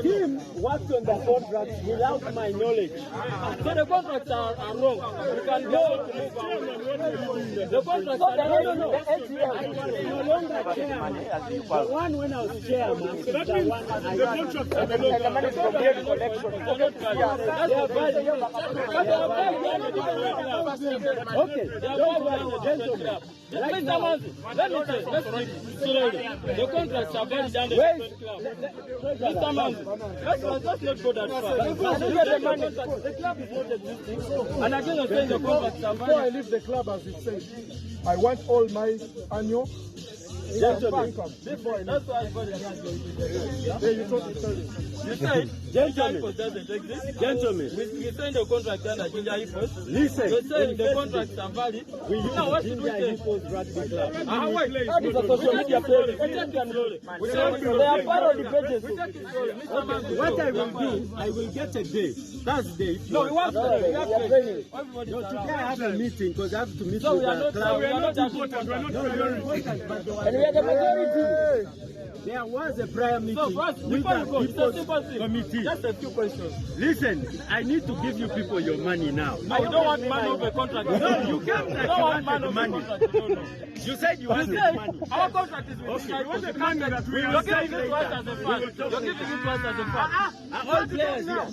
Him worked on the contract without my knowledge. So the contracts are wrong. You can go to move on. The contracts are wrong. No longer chairman. The one when I was chairman, the one I the money from the collection. Okay, gentlemen. Right now, let me say, let's read slowly. The contracts are very down the club. Mr. Manzi, let's not go that far. The club is not existing. And again, I'm saying the contracts are before I leave the club, as it says, I want all my annual gentlemen. That's why I got it. You told me. You said Jinja Hippos doesn't exist. Gentlemen, we signed the contract under Jinja Hippos. Listen, you said the contracts are valid. We use Jinja Hippos Rugby Club. That is a social media page. They are part of the pages. What I will do, I will get a day. Thursday. No, we want to. We are training. No, today I have a meeting because I have to meet with the club. We are not important. We are not important. And we are the majority. There was a prior meeting with the Hippos committee. Just a few questions. Listen, I need to give you people your money now. No, you don't want money of a contract. No, you can't. You don't want money of a contract. No. You said you want money. Our contract is with us. You want the money that we are giving it to us as a fan. You're giving it to us as a fan. All players here.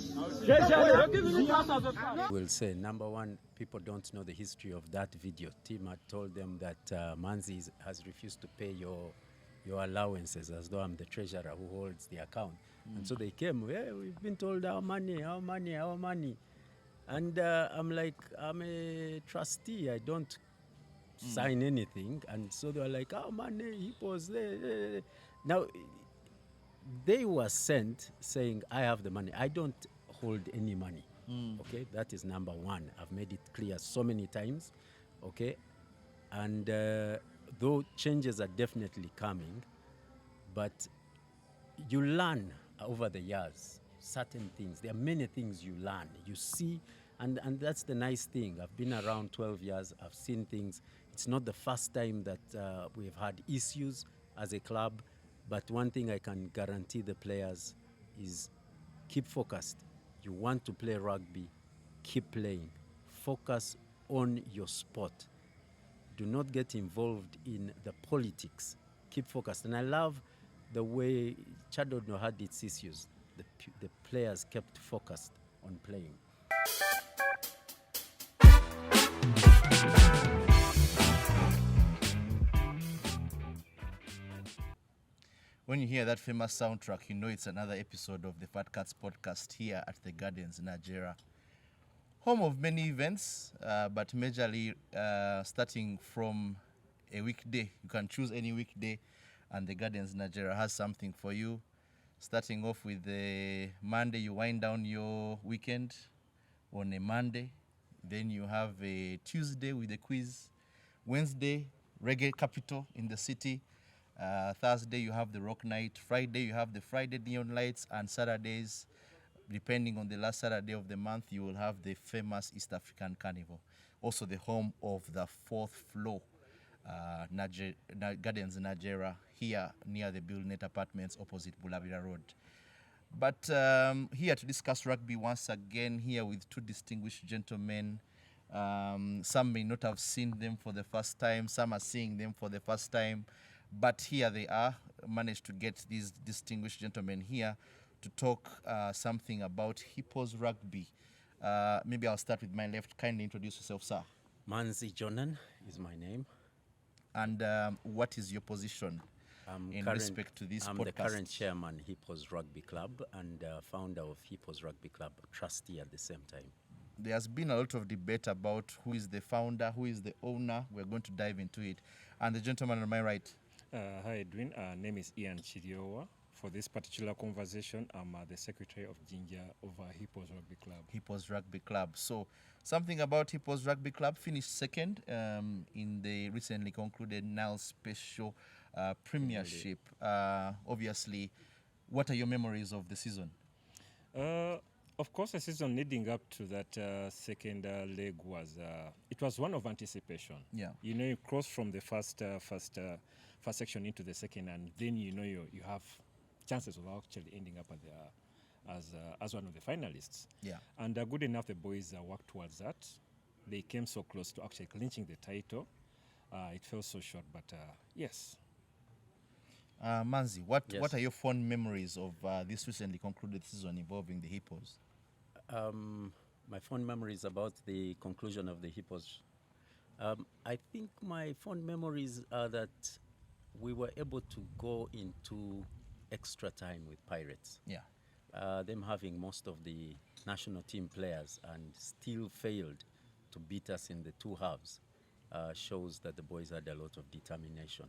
You're giving it to us as a fan. We'll say, number one, people don't know the history of that video. Tim had told them that Manzi has refused to pay your allowances, as though I'm the treasurer who holds the account. And so they came, hey, we've been told our money. And I'm like, I'm a trustee, I don't sign anything. And so they were like, our money, Hippos. Now, they were sent saying, I have the money. I don't hold any money. Okay, that is number one. I've made it clear so many times. Okay, and though changes are definitely coming, but you learn over the years certain things. There are many things you learn, you see, and that's the nice thing. I've been around 12 years, I've seen things. It's not the first time that we've had issues as a club, but one thing I can guarantee the players is keep focused. You want to play rugby, keep playing. Focus on your sport. Do not get involved in the politics. Keep focused. And I love the way Chadodno had its issues. The players kept focused on playing. When you hear that famous soundtrack, you know it's another episode of the Fat Cats podcast here at the Gardens, Nigeria. Home of many events, but majorly starting from a weekday. You can choose any weekday, and the Gardens Nigeria has something for you. Starting off with the Monday, you wind down your weekend on a Monday. Then you have a Tuesday with a quiz. Wednesday, Reggae Capital in the city. Thursday, you have the Rock Night. Friday, you have the Friday Neon Lights. And Saturdays, depending on the last Saturday of the month, you will have the famous East African Carnival. Also the home of the fourth floor, Gardens Nigeria, here near the Billnet Apartments opposite Bulabira Road. But here to discuss rugby once again, here with two distinguished gentlemen. Some may not have seen them for the first time, some are seeing them for the first time, but here they are, managed to get these distinguished gentlemen here to talk something about Hippos Rugby. Maybe I'll start with my left. Kindly introduce yourself, sir. Manzi Jonan is my name. And what is your position in respect to this I'm podcast? the current chairman, Hippos Rugby Club, and founder of Hippos Rugby Club, trustee at the same time. There has been a lot of debate about who is the founder, who is the owner. We're going to dive into it. And the gentleman on my right. Hi, Edwin. Name is Ian Kiryowa. For this particular conversation, I'm the secretary of Jinja over Hippos Rugby Club. Hippos Rugby Club. So, something about Hippos Rugby Club. Finished second in the recently concluded Nile Special Premiership. Obviously, what are your memories of the season? Of course, the season leading up to that second leg was it was one of anticipation. Yeah. You know, you cross from the first section into the second, and then you know you have chances of actually ending up at as one of the finalists. Yeah. And good enough, the boys worked towards that. They came so close to actually clinching the title. It fell so short, but yes. Manzi, what Yes. are your fond memories of this recently concluded season involving the Hippos? My fond memories about the conclusion of the Hippos. I think my fond memories are that we were able to go into extra time with Pirates. Yeah. Them having most of the national team players and still failed to beat us in the two halves shows that the boys had a lot of determination.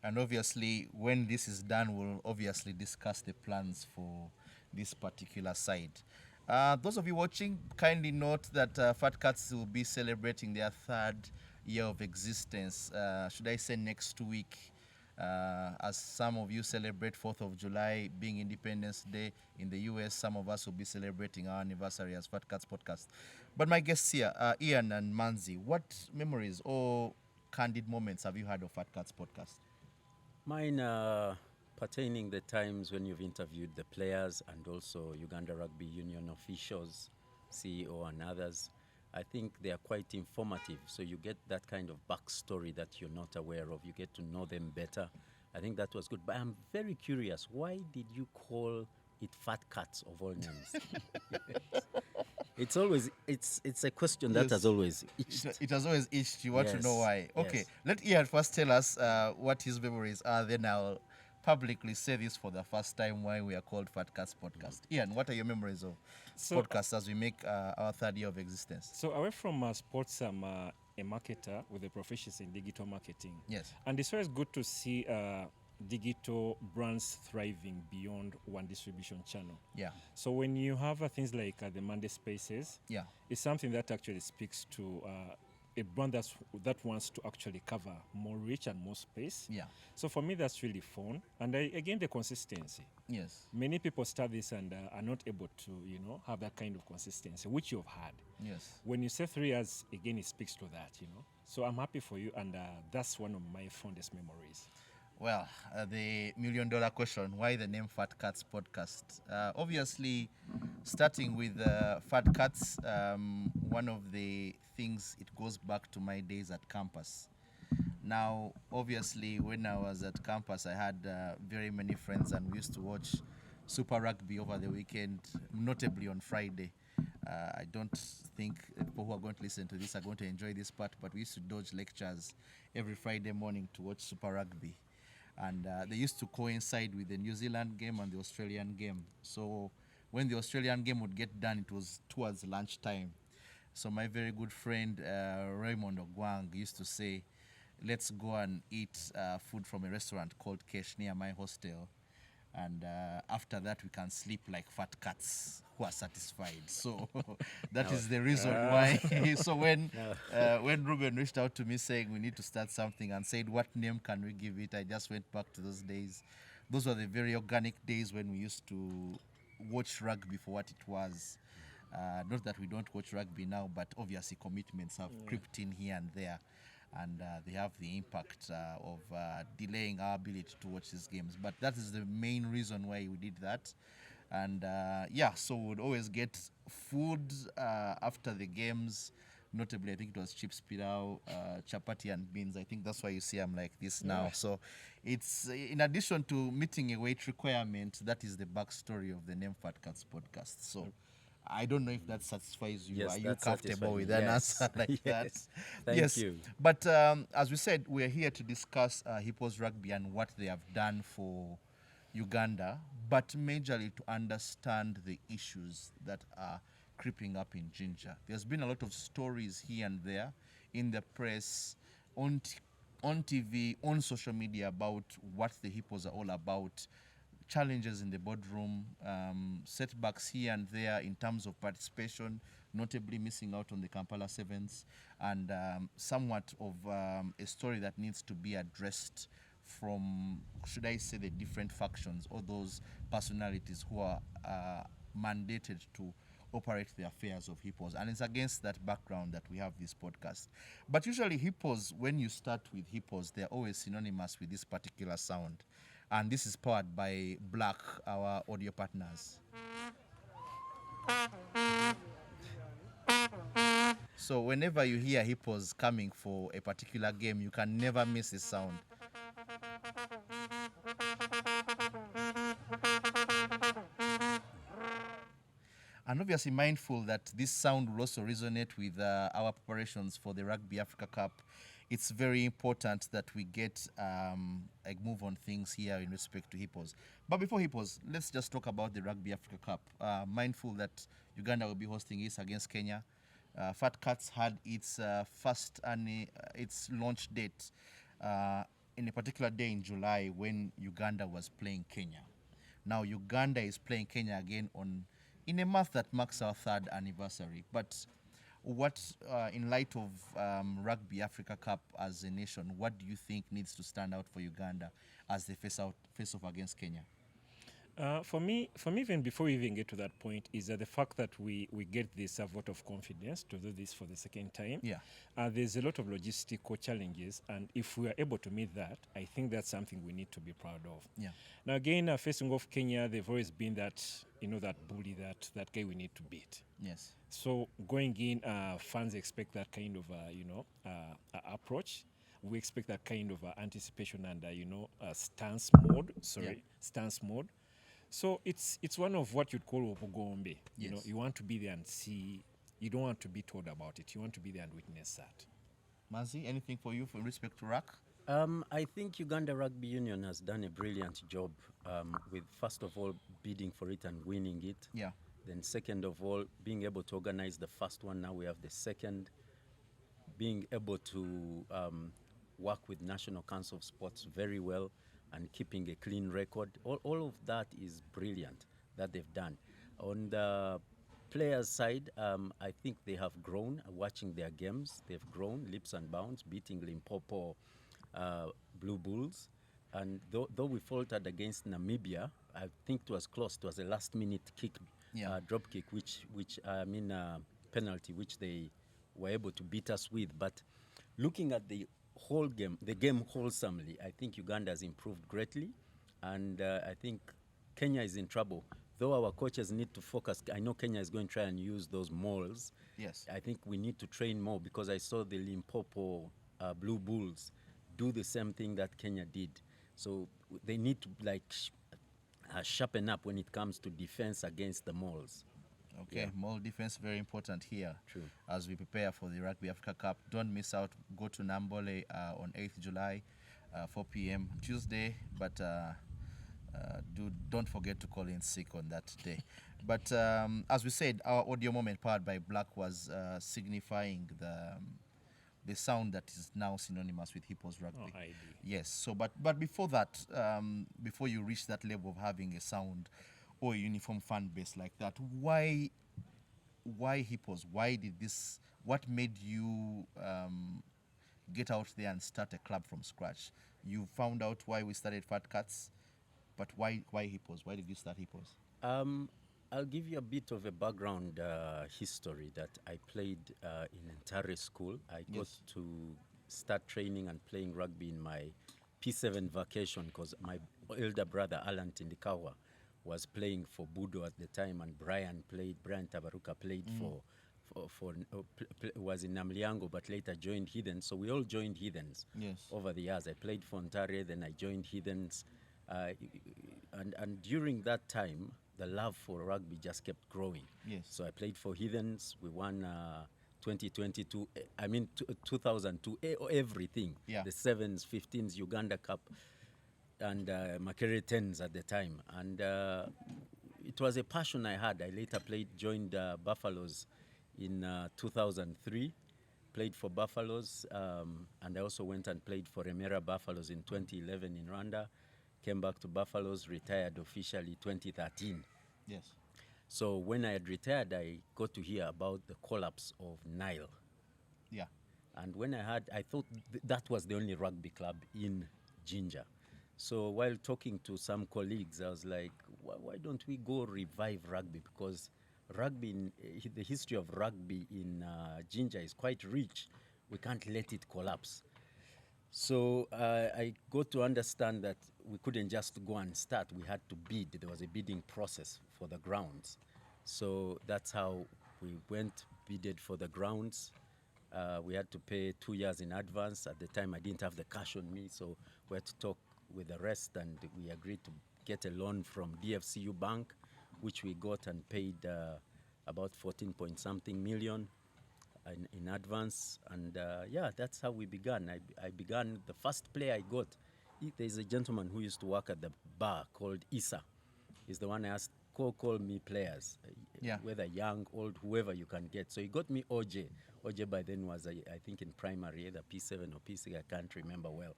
And obviously, when this is done, we'll obviously discuss the plans for this particular side. Those of you watching, kindly note that Fat Cats will be celebrating their 3rd year of existence. Should I say next week? As some of you celebrate 4th of July being Independence Day in the US, some of us will be celebrating our anniversary as Fat Cats Podcast. But my guests here, Ian and Manzi, what memories or candid moments have you had of Fat Cats Podcast? Mine pertaining the times when you've interviewed the players and also Uganda Rugby Union officials, CEO and others. I think they are quite informative, so you get that kind of backstory that you're not aware of. You get to know them better. I think that was good. But I'm very curious, why did you call it Fat Cats of all names? It's always, it's a question that Yes. has always itched. It has always itched. You want to know Yes, why. Okay, yes. let Ian first tell us what his memories are. Then I'll publicly say this for the first time why we are called Fat Cats Podcast. Ian, what are your memories of So- podcasts as we make our 3rd year of existence? So away from sports, I'm a marketer with a proficiency in digital marketing. Yes. And it's always good to see digital brands thriving beyond one distribution channel. Yeah. So when you have things like the Monday Spaces, Yeah. it's something that actually speaks to a brand that wants to actually cover more reach and more space. Yeah. So for me, that's really fun. And again, the consistency. Yes. Many people start this and are not able to, have that kind of consistency, which you've had. Yes. When you say 3 years, again, it speaks to that, So I'm happy for you, and that's one of my fondest memories. Well, the $1 million question, why the name Fat Cats Podcast? Obviously, starting with Fat Cats, one of the things, it goes back to my days at campus. Now, obviously, when I was at campus, I had very many friends, and we used to watch Super Rugby over the weekend, notably on Friday. I don't think people who are going to listen to this are going to enjoy this part, but we used to dodge lectures every Friday morning to watch Super Rugby. And they used to coincide with the New Zealand game and the Australian game. So when the Australian game would get done, it was towards lunchtime. So my very good friend Raymond Ogwang used to say, let's go and eat food from a restaurant called Kesh near my hostel. And after that, we can sleep like fat cats who are satisfied. So that is the reason why. So when Ruben reached out to me saying we need to start something and said, what name can we give it? I just went back to those days. Those were the very organic days when we used to watch rugby for what it was. Not that we don't watch rugby now, but obviously commitments have crept in here and there. And they have the impact of delaying our ability to watch these games. But that is the main reason why we did that. And so we would always get food after the games. Notably, I think it was chips pilau, chapati and beans. I think that's why you see I'm like this now. So it's, in addition to meeting a weight requirement, that is the backstory of the name Fat Cats Podcast. So I don't know if that satisfies you. Yes, Are you that comfortable satisfies with me. an Yes. answer like that? Yes. Thank you. But as we said, we're here to discuss Hippos Rugby and what they have done for Uganda, but majorly to understand the issues that are creeping up in Jinja. There's been a lot of stories here and there in the press, on TV, on social media about what the Hippos are all about. Challenges in the boardroom, setbacks here and there in terms of participation, notably missing out on the Kampala Sevens, and somewhat of a story that needs to be addressed from, should I say, the different factions or those personalities who are mandated to operate the affairs of Hippos. And it's against that background that we have this podcast. But usually Hippos, when you start with Hippos, they're always synonymous with this particular sound. and this is powered by Black, our audio partners. So whenever you hear hippos coming for a particular game, you can never miss this sound. And obviously mindful that this sound will also resonate with our preparations for the Rugby Africa Cup. It's very important that we get a move on things here in respect to hippos. But before hippos, let's just talk about the Rugby Africa Cup. Mindful that Uganda will be hosting this against Kenya. Fat Cats had its first and its launch date in a particular day in July when Uganda was playing Kenya. Now Uganda is playing Kenya again in a month that marks our 3rd anniversary. But what, in light of Rugby Africa Cup as a nation, what do you think needs to stand out for Uganda as they face off against Kenya? For me, even before we even get to that point, is that the fact that we get this vote of confidence to do this for the second time. Yeah. There's a lot of logistical challenges, and if we are able to meet that, I think that's something we need to be proud of. Yeah. Now again, facing off Kenya, they've always been that, that bully, that guy we need to beat. Yes. So going in, fans expect that kind of, approach. We expect that kind of anticipation and, stance mode. Stance mode. So it's one of what you'd call obogombe. Yes. You want to be there and see. You don't want to be told about it. You want to be there and witness that. Manzi, anything for you in respect to RAC? I think Uganda Rugby Union has done a brilliant job with, first of all, bidding for it and winning it. Yeah. Then second of all, being able to organize the first one. Now we have the second. Being able to work with National Council of Sports very well and keeping a clean record. All of that is brilliant that they've done. On the players' side, I think they have grown watching their games. They've grown leaps and bounds, beating Limpopo Blue Bulls. And though we faltered against Namibia, I think it was close. It was a last-minute kick, drop kick, penalty, which they were able to beat us with. But looking at the whole game, the game wholesomely, I think Uganda has improved greatly. And I think Kenya is in trouble. Though our coaches need to focus, I know Kenya is going to try and use those mauls. Yes. I think we need to train more because I saw the Limpopo Blue Bulls do the same thing that Kenya did. So they need to sharpen up when it comes to defense against the mauls. Okay, maul defense very important here. True. As we prepare for the Rugby Africa Cup. Don't miss out. Go to Nambole on 8th July, 4 p.m. Tuesday. But don't forget to call in sick on that day. But as we said, our audio moment powered by Black was signifying the sound that is now synonymous with Hippos Rugby. Oh, I do. Yes. So, but before that, before you reach that level of having a sound or a uniform fan base like that, why Hippos? Why did this? What made you get out there and start a club from scratch? You found out why we started Fat Cats, but why Hippos? Why did you start Hippos? I'll give you a bit of a background history that I played in Entare School. I got to start training and playing rugby in my P7 vacation because my elder brother, Alan Tindikawa, was playing for Budo at the time, and Brian Tabaruka played was in Namliango, but later joined Heathens. So we all joined Heathens over the years. I played for Ontare, then I joined Heathens. And during that time, the love for rugby just kept growing. Yes. So I played for Heathens. We won 2022, 2002, everything. Yeah. The 7s, 15s, Uganda Cup, and Makerere 10s at the time. And it was a passion I had. I later joined Buffaloes in 2003, played for Buffaloes, and I also went and played for Remera Buffaloes in 2011 in Rwanda, came back to Buffaloes, retired officially 2013. Yes. So when I had retired, I got to hear about the collapse of Nile. Yeah. And when I thought that was the only rugby club in Jinja. So while talking to some colleagues, I was like, why don't we go revive rugby? Because the history of rugby in Jinja is quite rich. We can't let it collapse. So I got to understand that we couldn't just go and start. We had to bid. There was a bidding process for the grounds. So that's how we went, bidded for the grounds. We had to pay 2 years in advance. At the time, I didn't have the cash on me, so we had to talk with the rest, and we agreed to get a loan from DFCU Bank, which we got and paid about 14-point-something million in advance. And yeah, that's how we began. I began, the first player I got, there's a gentleman who used to work at the bar called Issa. He's the one I asked, call me players, whether young, old, whoever you can get. So he got me OJ. OJ by then was, I think, in primary, either P7 or P6, I can't remember well.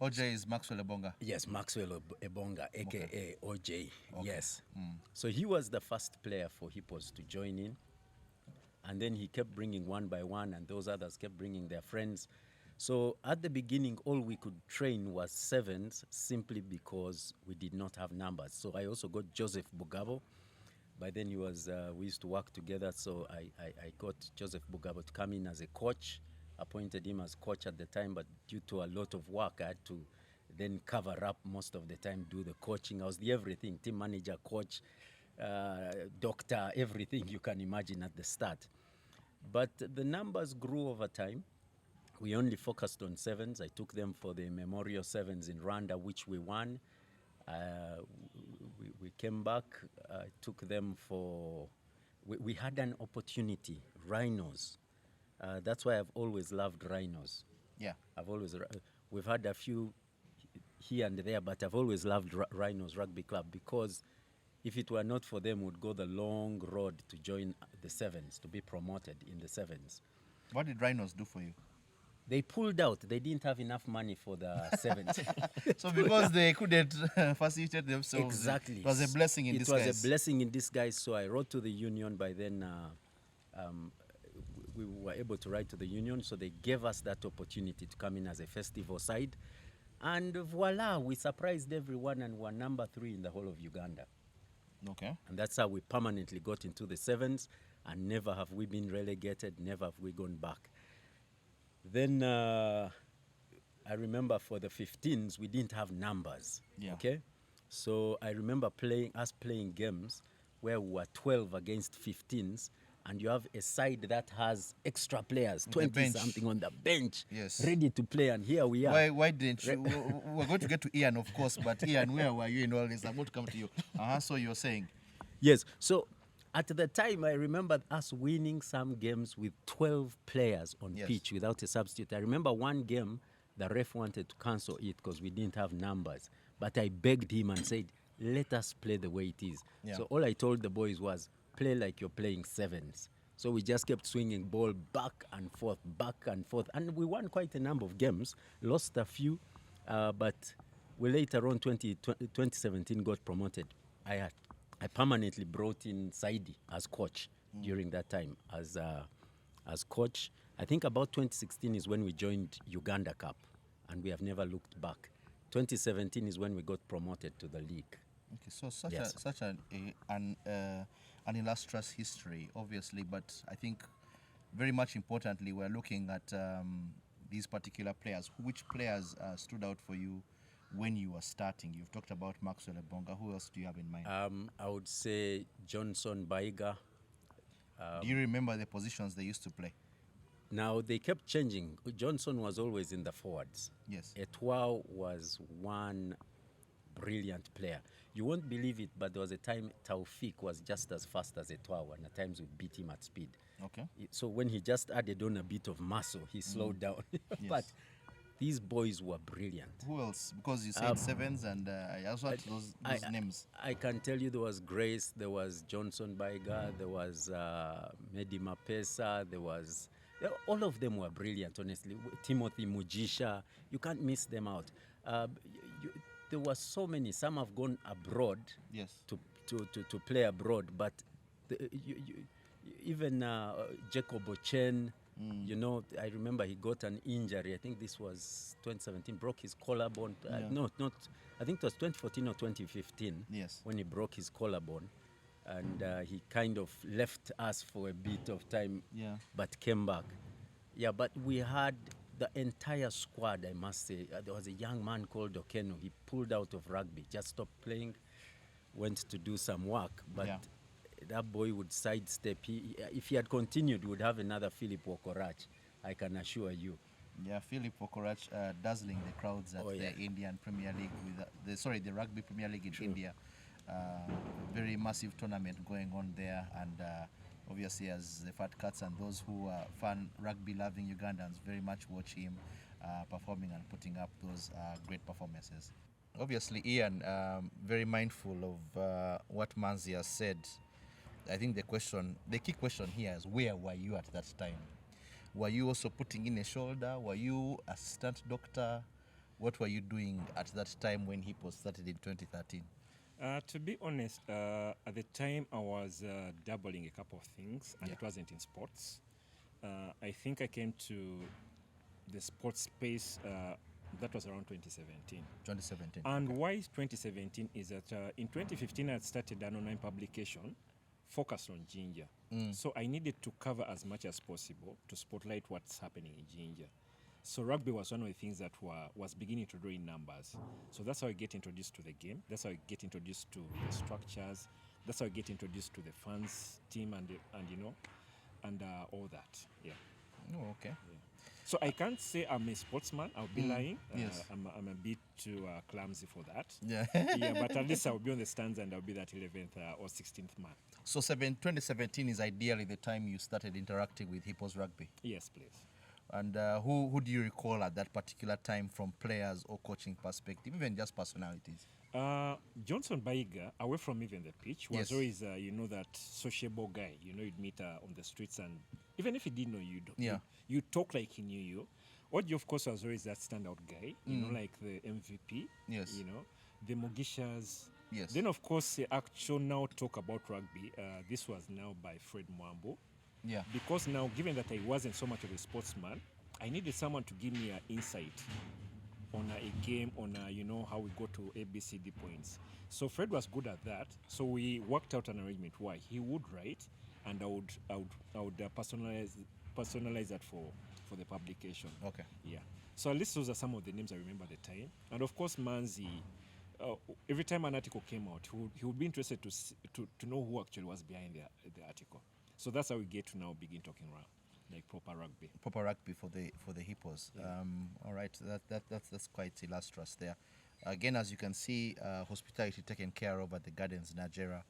OJ is Maxwell Ebonga. Yes, Maxwell Ebonga, a.k.a. OJ, Okay. yes. So he was the first player for Hippos to join in. And then he kept bringing one by one, and those others kept bringing their friends. So at the beginning, all we could train was sevens, simply because we did not have numbers. So I also got Joseph Bugabo. By then he was, we used to work together, so I got Joseph Bugabo to come in as a coach, appointed him as coach at the time, but due to a lot of work, I had to then cover up most of the time, do the coaching. I was the everything, team manager, coach, doctor, everything you can imagine at the start. But the numbers grew over time. We only focused on sevens. I took them for the Memorial Sevens in Rwanda, which we won. We came back, took them for, we had an opportunity, rhinos. That's why I've always loved rhinos. Yeah. We've had a few here and there, but I've always loved Rhinos Rugby Club, because if it were not for them, we'd go the long road to join the sevens, to be promoted in the sevens. What did Rhinos do for you? They pulled out. They didn't have enough money for the sevens. So because they couldn't facilitate themselves, exactly. It was a blessing in disguise. It was a blessing in disguise. So I wrote to the union. By then, we were able to write to the union. So they gave us that opportunity to come in as a festival side. And voila, we surprised everyone and were number 3 in the whole of Uganda. Okay. And that's how we permanently got into the sevens, and never have we been relegated, never have we gone back. Then I remember for the 15s, we didn't have numbers, okay? So I remember us playing games where we were 12 against 15s, and you have a side that has extra players, 20-something on the bench, ready to play, and here we are. Why didn't you? We're going to get to Ian, of course, but Ian, where were you in all this? I'm going to come to you. So you're saying? Yes, so at the time, I remember us winning some games with 12 players on pitch without a substitute. I remember one game, the ref wanted to cancel it because we didn't have numbers. But I begged him and said, let us play the way it is. So all I told the boys was, play like you're playing sevens. So we just kept swinging ball back and forth. And we won quite a number of games, lost a few, but we later on, 2017, got promoted. I permanently brought in Saidi as coach during that time, as coach. I think about 2016 is when we joined Uganda Cup, and we have never looked back. 2017 is when we got promoted to the league. Okay, so such an illustrious history, obviously, but I think very much importantly, we're looking at these particular players. Which players stood out for you when you were starting? You've talked about Maxwell Ebonga. Who else do you have in mind? I would say Johnson Baiga. Do you remember the positions they used to play? Now, they kept changing. Johnson was always in the forwards. Yes. Etwao was one brilliant player. You won't believe it, but there was a time Taufik was just as fast as Etwao, and at times we beat him at speed. Okay. So when he just added on a bit of muscle, he slowed down. But these boys were brilliant. Who else? Because you said sevens, and I also had those names. I can tell you there was Grace, there was Johnson Baiga, there was Medi Mapesa, all of them were brilliant, honestly. Timothy Mujisha, you can't miss them out. There were so many. Some have gone abroad to play abroad, but even Jacob Ochen, you know, I remember he got an injury. I think this was 2017, broke his collarbone. I think it was 2014 or 2015 when he broke his collarbone. And he kind of left us for a bit of time, but came back. Yeah, but we had the entire squad, I must say, there was a young man called Okeno. He pulled out of rugby, just stopped playing, went to do some work. But that boy would sidestep. If he had continued, we would have another Philip Wokorach, I can assure you. Yeah, Philip Wokorach dazzling the crowds at the Indian Premier League, with the Rugby Premier League in India. Very massive tournament going on there, and obviously as the Fat Cats and those who are fan rugby-loving Ugandans very much watch him performing and putting up those great performances. Obviously, Ian, very mindful of what Manzi has said. I think the key question here is, where were you at that time? Were you also putting in a shoulder? Were you assistant doctor? What were you doing at that time when Hippos started in 2013? To be honest, at the time I was dabbling a couple of things, and it wasn't in sports. I think I came to the sports space, that was around 2017. 2017. And why 2017 is that in 2015 I had started an online publication focused on Jinja. So I needed to cover as much as possible to spotlight what's happening in Jinja. So rugby was one of the things that was beginning to draw in numbers. So that's how I get introduced to the game. That's how I get introduced to the structures. That's how I get introduced to the fans team and all that. Yeah. Oh, okay. Yeah. So I can't say I'm a sportsman. I'll be lying. Yes. I'm a bit too clumsy for that. Yeah. Yeah, but at least I'll be on the stands and I'll be that 11th or 16th man. So 2017 is ideally the time you started interacting with Hippos Rugby. Yes, please. And who do you recall at that particular time from players or coaching perspective, even just personalities? Johnson Baiga, away from even the pitch, was always, that sociable guy. You'd meet on the streets, and even if he didn't know you, you talk like he knew you. Oji, of course, was always that standout guy, like the MVP, the Mogishas. Yes. Then, of course, the actual now talk about rugby, this was now by Fred Mwambo. Yeah. Because now, given that I wasn't so much of a sportsman, I needed someone to give me an insight on a game, on how we go to ABCD points. So Fred was good at that. So we worked out an arrangement why he would write, and I would personalize that for the publication. Okay. Yeah. So at least those are some of the names I remember at the time. And of course, Manzi. Every time an article came out, he would be interested to know who actually was behind the article. So that's how we get to now begin talking around, like proper rugby. Proper rugby for the Hippos. Yeah. All right, that's quite illustrious there. Again, as you can see, hospitality taken care of at the Gardens, Nigeria.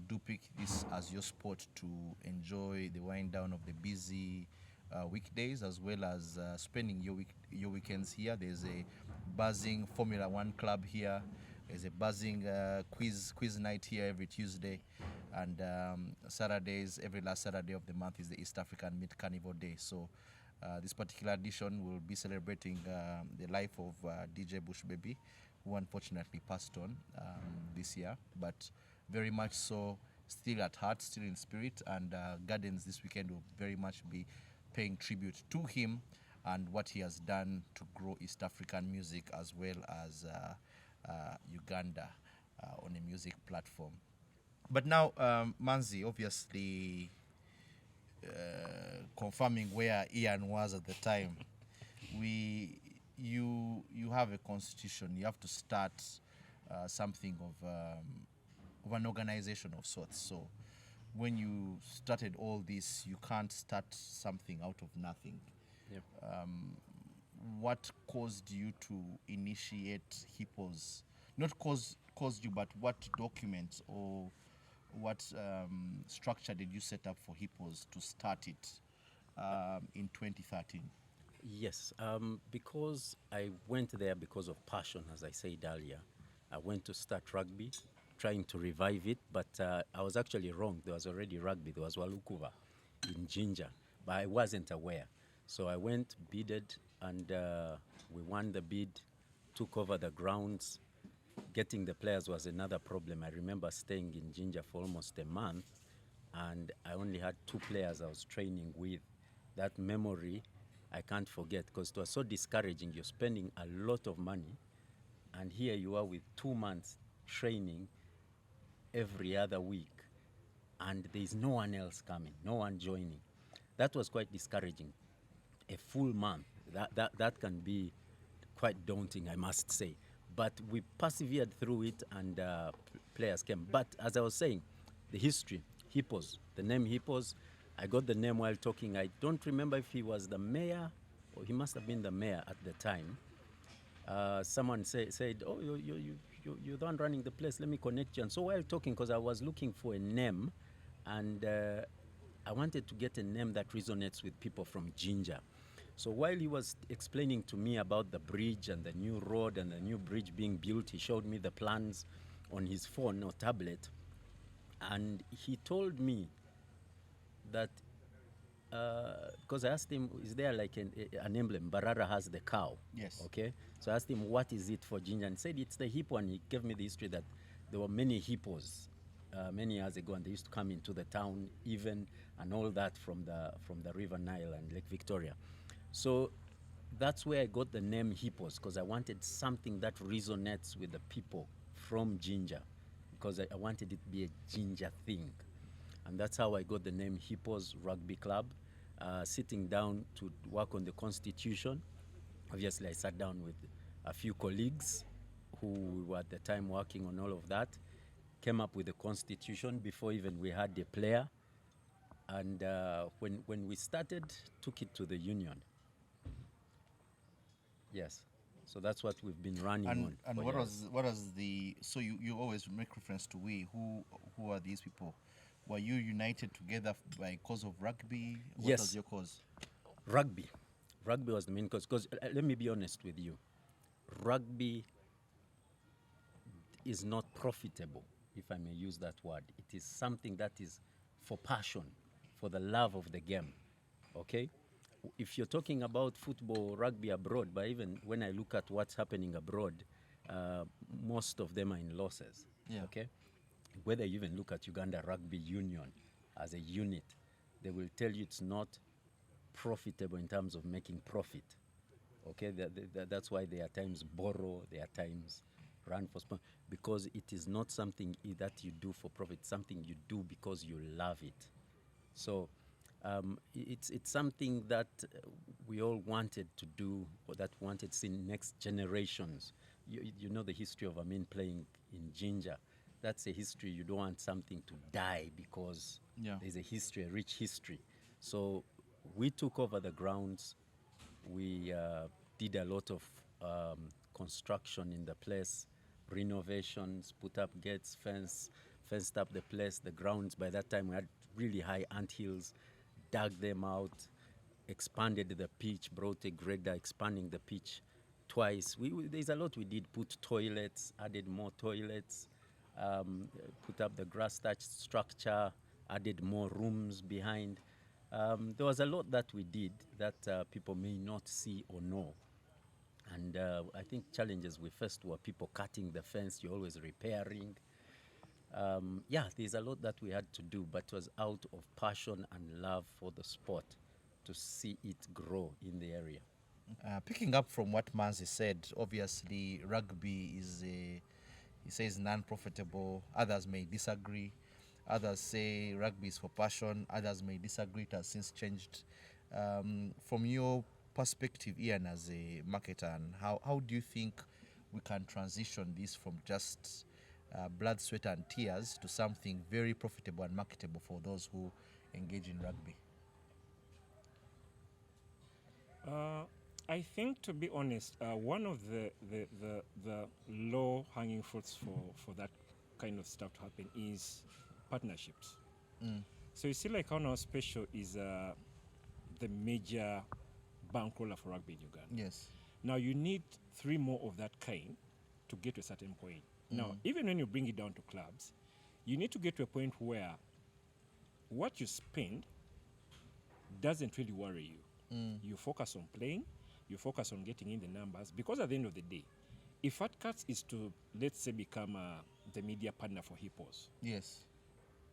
Do pick this as your spot to enjoy the wind down of the busy weekdays, as well as spending your weekends here. There's a buzzing Formula One club here. There's a buzzing quiz night here every Tuesday, and Saturdays, every last Saturday of the month is the East African Mid Carnival Day. So this particular edition will be celebrating the life of DJ Bush Baby, who unfortunately passed on this year, but very much so still at heart, still in spirit, and Gardens this weekend will very much be paying tribute to him and what he has done to grow East African music as well as Uganda on a music platform. But now, Manzi, obviously confirming where Ian was at the time, you have a constitution. You have to start something of an organization of sorts. So when you started all this, you can't start something out of nothing. Yep. What caused you to initiate Hippos? Not caused you, but what documents or what structure did you set up for Hippos to start it in 2013? Yes, because I went there because of passion, as I said earlier. I went to start rugby, trying to revive it, but I was actually wrong. There was already rugby. There was Walukuva in Jinja, but I wasn't aware. So I went, bidded, and we won the bid, took over the grounds. Getting the players was another problem. I remember staying in Jinja for almost a month, and I only had 2 players I was training with. That memory, I can't forget, because it was so discouraging. You're spending a lot of money, and here you are with 2 months training every other week, and there's no one else coming, no one joining. That was quite discouraging. A full month, That can be quite daunting, I must say. But we persevered through it, and players came. But as I was saying, the history, Hippos, the name Hippos, I got the name while talking. I don't remember if he was the mayor, or he must have been the mayor at the time. Someone said, oh, you're the one running the place, let me connect you. And so while talking, because I was looking for a name, and I wanted to get a name that resonates with people from Jinja. So while he was explaining to me about the bridge and the new road and the new bridge being built, he showed me the plans on his phone or tablet. And he told me that, because I asked him, is there like an emblem? Barara has the cow. Yes. Okay. So I asked him, what is it for Jinja? And he said, it's the hippo. And he gave me the history that there were many hippos many years ago, and they used to come into the town even, and all that from the River Nile and Lake Victoria. So that's where I got the name Hippos, because I wanted something that resonates with the people from Jinja, because I wanted it to be a Jinja thing. And that's how I got the name Hippos Rugby Club. Sitting down to work on the constitution, obviously I sat down with a few colleagues who were at the time working on all of that, came up with the constitution before even we had the player. And when we started, took it to the union. Yes. So that's what we've been running on. And what was the, so you always make reference to we, who are these people? Were you united together by cause of rugby? What Yes. was your cause? Rugby. Rugby was the main cause. Because let me be honest with you. Rugby is not profitable, if I may use that word. It is something that is for passion, for the love of the game. Okay? If you're talking about football, rugby abroad, but even when I look at what's happening abroad, most of them are in losses. Yeah. Okay? Whether you even look at Uganda Rugby Union as a unit, they will tell you it's not profitable in terms of making profit. Okay? That's why they at times borrow, they at times run for sponsor, because it is not something that you do for profit, it's something you do because you love it. So it's something that we all wanted to do, or that wanted to see next generations. You know the history of Amin playing in Jinja. That's a history. You don't want something to die because there's a history, a rich history. So we took over the grounds. We did a lot of construction in the place, renovations, put up gates, fenced up the place, the grounds. By that time we had really high anthills, dug them out, expanded the pitch, brought a grader, expanding the pitch twice. There's a lot we did, put toilets, added more toilets, put up the grass thatch structure, added more rooms behind. There was a lot that we did that people may not see or know. And I think challenges we faced were people cutting the fence, you're always repairing. There's a lot that we had to do, but it was out of passion and love for the sport to see it grow in the area. Picking up from what Manzi said, obviously rugby is he says non-profitable. Others may disagree. Others say rugby is for passion. Others may disagree. It has since changed. From your perspective, Ian, as a marketer, and how do you think we can transition this from just blood, sweat and tears to something very profitable and marketable for those who engage in rugby? I think, to be honest, one of the low-hanging fruits for that kind of stuff to happen is partnerships. So you see, like how now Special is the major bankroller for rugby in Uganda. Yes. Now you need 3 more of that kind to get to a certain point. Now, even when you bring it down to clubs, you need to get to a point where what you spend doesn't really worry you. You focus on playing, you focus on getting in the numbers, because at the end of the day, if Fat Cats is to, let's say, become the media partner for Hippos, Yes.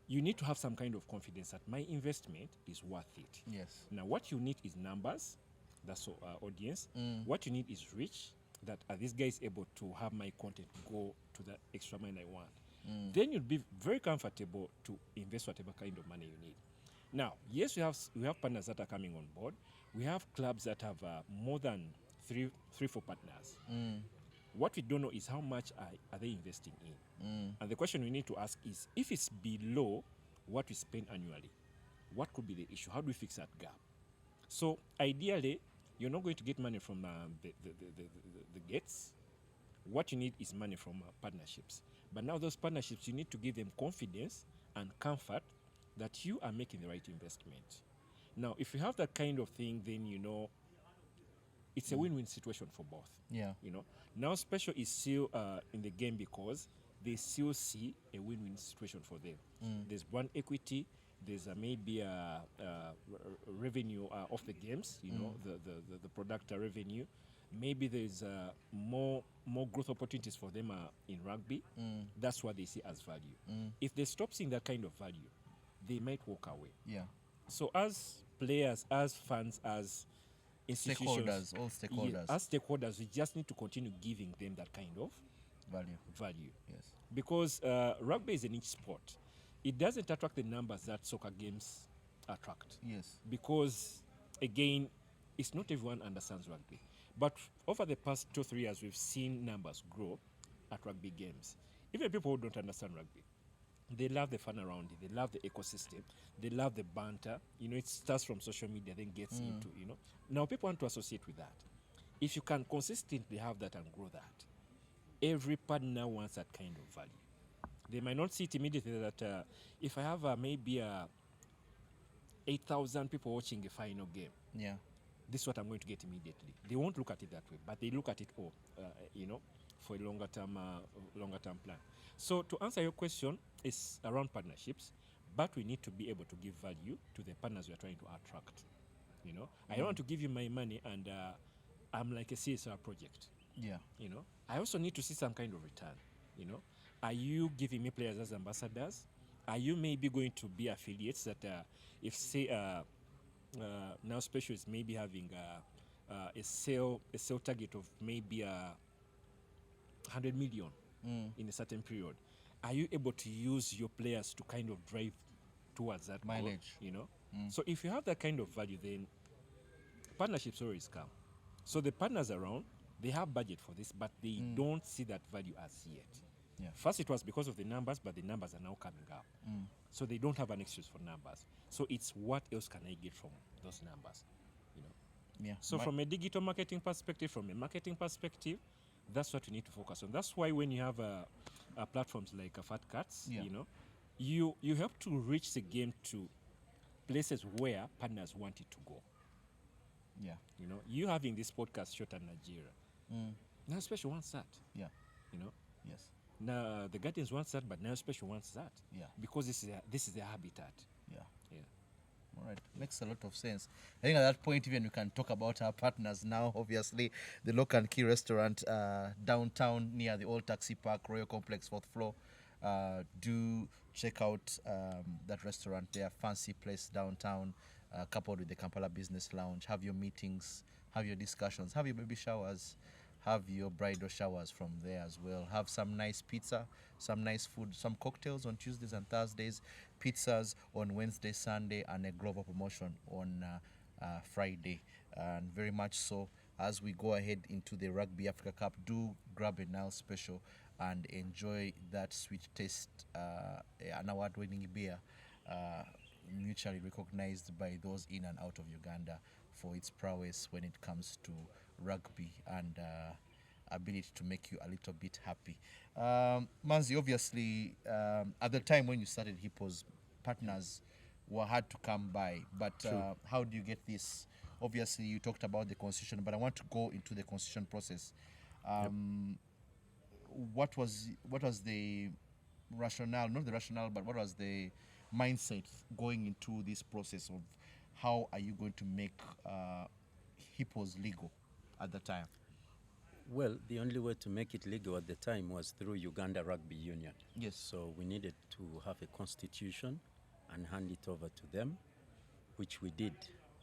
you need to have some kind of confidence that my investment is worth it. Yes. Now, what you need is numbers, that's audience. What you need is reach, that are these guys able to have my content go to the extra mile I want. Then you'll be very comfortable to invest whatever kind of money you need. Now, yes, we have partners that are coming on board. We have clubs that have more than three, 4 partners. What we don't know is how much are they investing in. And the question we need to ask is, if it's below what we spend annually, what could be the issue? How do we fix that gap? So ideally, you're not going to get money from the gates. What you need is money from partnerships. But now those partnerships, you need to give them confidence and comfort that you are making the right investment. Now, if you have that kind of thing, then, you know, it's a win-win situation for both. Yeah. You know, now Special is still in the game because they still see a win-win situation for them. There's brand equity. There's maybe a revenue of the games. You know, the product revenue. Maybe there's more growth opportunities for them in rugby. That's what they see as value. If they stop seeing that kind of value, they might walk away. Yeah. So as players, as fans, as institutions, Stakeholders, all stakeholders. as stakeholders, we just need to continue giving them that kind of value. Yes. Because rugby is a niche sport. It doesn't attract the numbers that soccer games attract. Yes. Because, again, it's not everyone understands rugby. But over the past 2 or 3 years, we've seen numbers grow at rugby games. Even people who don't understand rugby, they love the fun around it. They love the ecosystem. They love the banter. You know, it starts from social media, then gets into, you know. Now, people want to associate with that. If you can consistently have that and grow that, every partner wants that kind of value. They might not see it immediately that if I have maybe 8,000 people watching a final game, Yeah. this is what I'm going to get immediately. They won't look at it that way, but they look at it all, you know, for a longer term plan. So to answer your question, it's around partnerships, but we need to be able to give value to the partners we are trying to attract. You know, I don't want to give you my money and I'm like a CSR project. Yeah. You know, I also need to see some kind of return. You know, are you giving me players as ambassadors? Are you maybe going to be affiliates that if say now Special is maybe having a sale target of maybe 100 million in a certain period, are you able to use your players to kind of drive towards that goal, Mileage. you know? So if you have that kind of value, then partnerships always come. So the partners around, they have budget for this, but they don't see that value as yet. Yeah. First it was because of the numbers, but the numbers are now coming up. So they don't have an excuse for numbers. So it's what else can I get from those numbers, you know? Yeah. So from a digital marketing perspective, from a marketing perspective, that's what you need to focus on. That's why when you have platforms like Fat Cats, Yeah. you know, you help to reach the game to places where partners want it to go. Yeah. You know, you having this podcast shot in Nigeria. Now Special wants that. Yeah. You know, Yes. now the Guardians wants that, but now Special wants that. Yeah. Because this is their habitat. Yeah. Yeah. All right, makes a lot of sense. I think at that point, even we can talk about our partners now. Obviously, the Lock and Key restaurant downtown near the old taxi park, Royal Complex, 4th floor. Do check out that restaurant there, fancy place downtown, coupled with the Kampala Business Lounge. Have your meetings, have your discussions, have your baby showers, have your bridal showers from there as well. Have some nice pizza, some nice food, some cocktails on Tuesdays and Thursdays, pizzas on Wednesday, Sunday, and a global promotion on Friday. And very much so, as we go ahead into the Rugby Africa Cup, do grab a Nile Special and enjoy that sweet taste, an award-winning beer, mutually recognized by those in and out of Uganda for its prowess when it comes to rugby and ability to make you a little bit happy. Manzi, obviously, at the time when you started Hippos, partners were hard to come by, but how do you get this? Obviously, you talked about the constitution, but I want to go into the constitution process. What was the rationale, not the rationale, but what was the mindset going into this process of how are you going to make Hippos legal at the time? Well, the only way to make it legal at the time was through Uganda Rugby Union. Yes. So we needed to have a constitution and hand it over to them, which we did.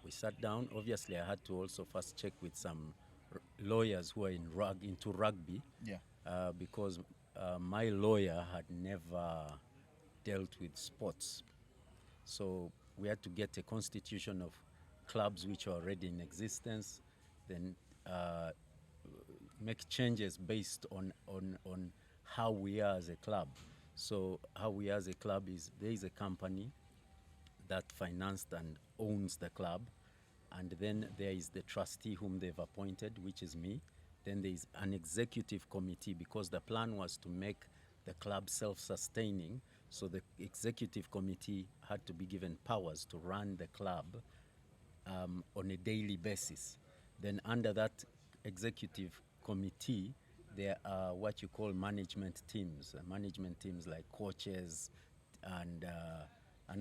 We sat down. Obviously, I had to also first check with some lawyers who are into rugby. Yeah. Because my lawyer had never dealt with sports. So we had to get a constitution of clubs which are already in existence, then make changes based on how we are as a club. So how we are as a club is there is a company that financed and owns the club, and then there is the trustee whom they've appointed, which is me. Then there is an executive committee, because the plan was to make the club self-sustaining. So the executive committee had to be given powers to run the club on a daily basis. Then under that executive committee, there are what you call management teams like coaches and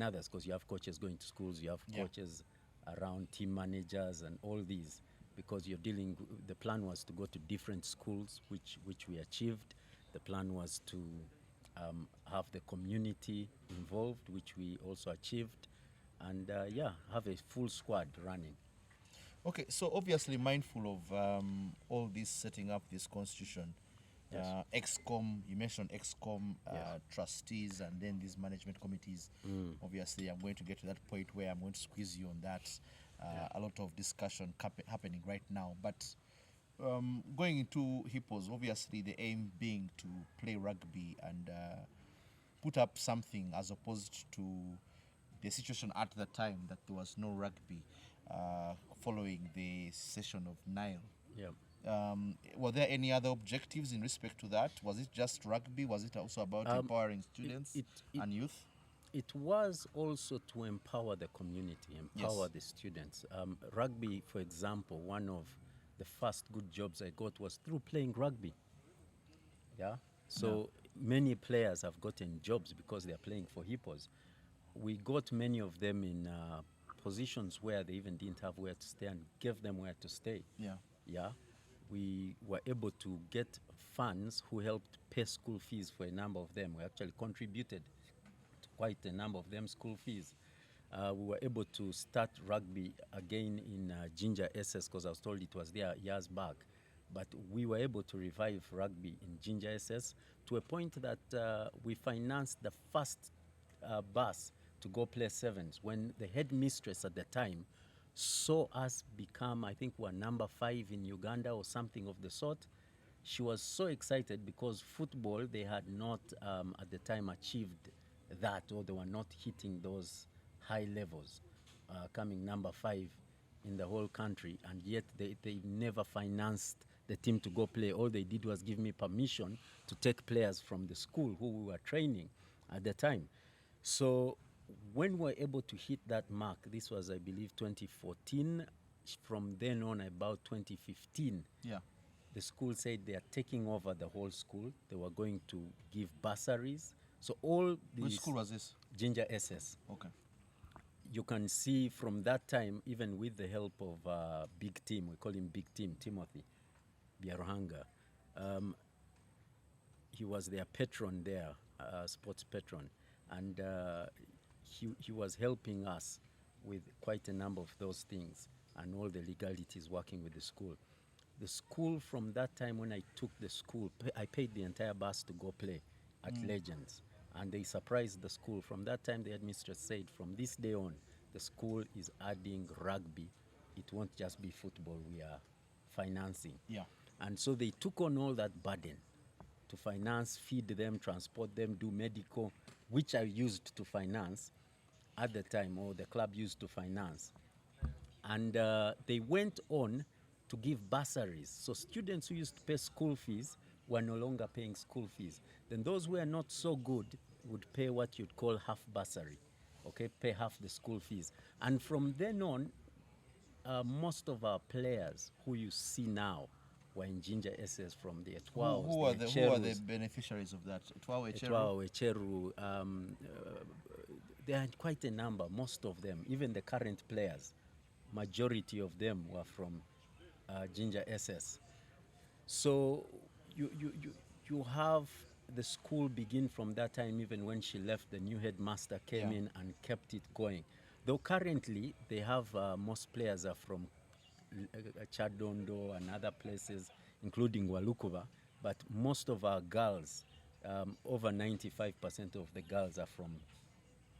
others, because you have coaches going to schools, you have coaches around, team managers and all these, because you're dealing, the plan was to go to different schools, which we achieved. The plan was to have the community involved, which we also achieved, and have a full squad running. Okay, so obviously mindful of all this, setting up this constitution, ExCom, you mentioned ExCom, trustees, and then these management committees. Obviously, I'm going to get to that point where I'm going to squeeze you on that. A lot of discussion happening right now. But going into Hippos, obviously the aim being to play rugby and put up something, as opposed to the situation at the time that there was no rugby following the cessation of Nile. Were there any other objectives in respect to that? Was it just rugby? Was it also about empowering students and youth? It was also to empower the community, empower the students. Rugby, for example, one of the first good jobs I got was through playing rugby. So many players have gotten jobs because they are playing for Hippos. We got many of them in positions where they even didn't have where to stay, and gave them where to stay. We were able to get funds who helped pay school fees for a number of them. We actually contributed to quite a number of them school fees. We were able to start rugby again in Jinja SS, because I was told it was there years back. But we were able to revive rugby in Jinja SS to a point that we financed the first bus to go play sevens, when the headmistress at the time saw us become, I think we're number 5 in Uganda or something of the sort. She was so excited, because football, they had not at the time achieved that, or they were not hitting those high levels, coming number 5 in the whole country, and yet they never financed the team to go play. All they did was give me permission to take players from the school who we were training at the time. So when we were able to hit that mark, this was, I believe, 2014. From then on, about 2015, the school said they are taking over the whole school. They were going to give bursaries. So all these... Which school was this? Jinja SS. Okay. You can see from that time, even with the help of Big Tim, we call him Big Tim, Timothy Biaruhanga. He was their patron there, sports patron. And he was helping us with quite a number of those things and all the legalities working with the school. The school, from that time when I took the school, I paid the entire bus to go play at Legends. And they surprised the school. From that time, the headmistress said, from this day on, the school is adding rugby. It won't just be football we are financing. And so they took on all that burden to finance, feed them, transport them, do medical, which I used to finance at the time, or the club used to finance. And they went on to give bursaries. So students who used to pay school fees were no longer paying school fees. Then those who are not so good would pay what you'd call half bursary, pay half the school fees. And from then on, most of our players who you see now were in Jinja SS, from the Etwaos. Who are the beneficiaries of that? Etwao, Echeru. There are quite a number, most of them, even the current players, majority of them were from Jinja SS. So you have the school begin from that time. Even when she left, the new headmaster came in and kept it going. Though currently they have most players are from Chadondo and other places, including Walukuva, but most of our girls, over 95% of the girls are from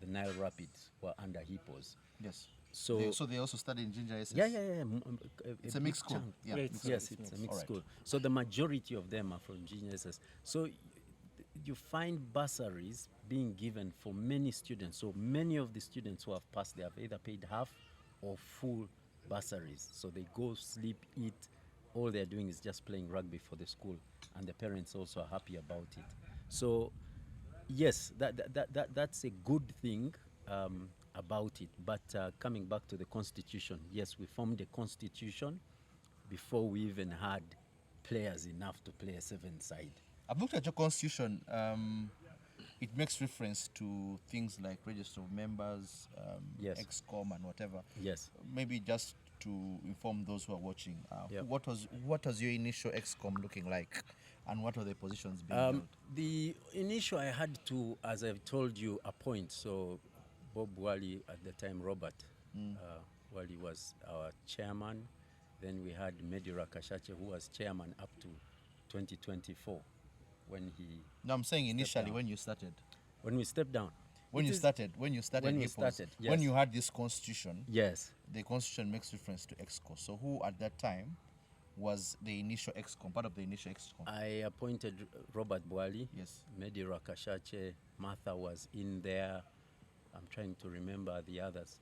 the Nile Rapids were under Hippos. Yes. So They also study in Jinja-based? yeah. It's a big mixed school. chunk. Yeah, Right. mixed Yes, school. it's a mixed Alright. school. So the majority of them are from Jinja-based. So you find bursaries being given for many students. So many of the students who have passed, they have either paid half or full bursaries. So they go, sleep, eat. All they're doing is just playing rugby for the school, and the parents also are happy about it. So yes, that's a good thing about it. But coming back to the constitution, yes, we formed a constitution before we even had players enough to play a 7-side. I've looked at your constitution. It makes reference to things like register of members, Yes. excom and whatever. Yes. Maybe just to inform those who are watching, Yep. what was your initial excom looking like, and what were the positions being held? The initial I had to, as I've told you, appoint. So Bob Wally at the time, Robert Wally was our chairman. Then we had Medira Kashache, who was chairman up to 2024 when he No, I'm saying initially down. when you started. when we stepped down. When It you is- started when we Hippos, started, when yes. you had this constitution, Yes. the constitution makes reference to excom. So who at that time was the initial excom, part of the initial excom? I appointed Robert Bwali. Yes. Medira Kashache. Martha was in there. I'm trying to remember the others.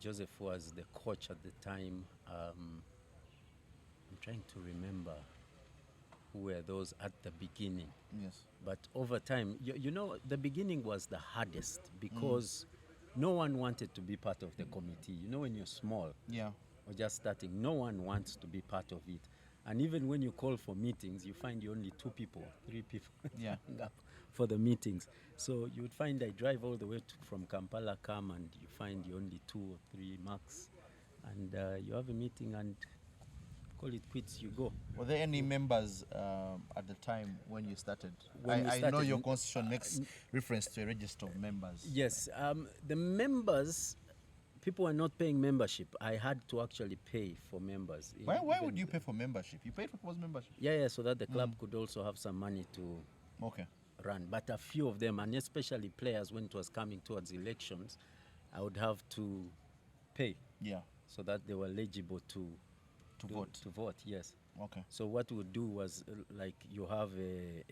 Joseph was the coach at the time. I'm trying to remember who were those at the beginning. Yes. But over time, you know, the beginning was the hardest because no one wanted to be part of the committee. You know, when you're small Yeah. or just starting, no one wants to be part of it. And even when you call for meetings, you find you only 2 people, 3 people Yeah. turning up for the meetings. So you would find I drive all the way from Kampala, come, and you find you only 2 or 3 max. And you have a meeting and call it quits, you go. Were there any members at the time when you started? When we I know started, your constitution makes reference to a register of members. Yes, the members, people were not paying membership. I had to actually pay for members. Why Even- would you pay for membership? You paid for people's membership. Yeah, so that the club could also have some money to Okay. run. But a few of them, and especially players, when it was coming towards elections, I would have to pay Yeah. so that they were eligible to vote. To vote, yes. Okay. So what we would do was like you have a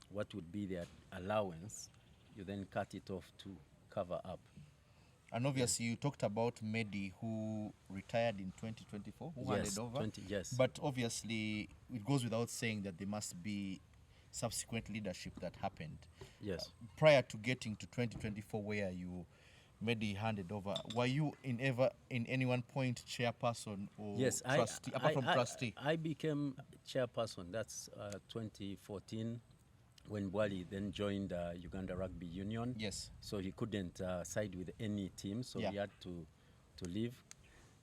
what would be their allowance, you then cut it off to cover up. And obviously, you talked about Medi, who retired in 2024, who handed over. Yes. But obviously, it goes without saying that there must be subsequent leadership that happened. Yes. Prior to getting to 2024, where you Medi handed over, were you in any one point chairperson or Yes, trustee, apart from trustee? I became chairperson. That's 2014 when Bwali then joined Uganda Rugby Union. Yes. So he couldn't side with any team, so Yeah. he had to leave.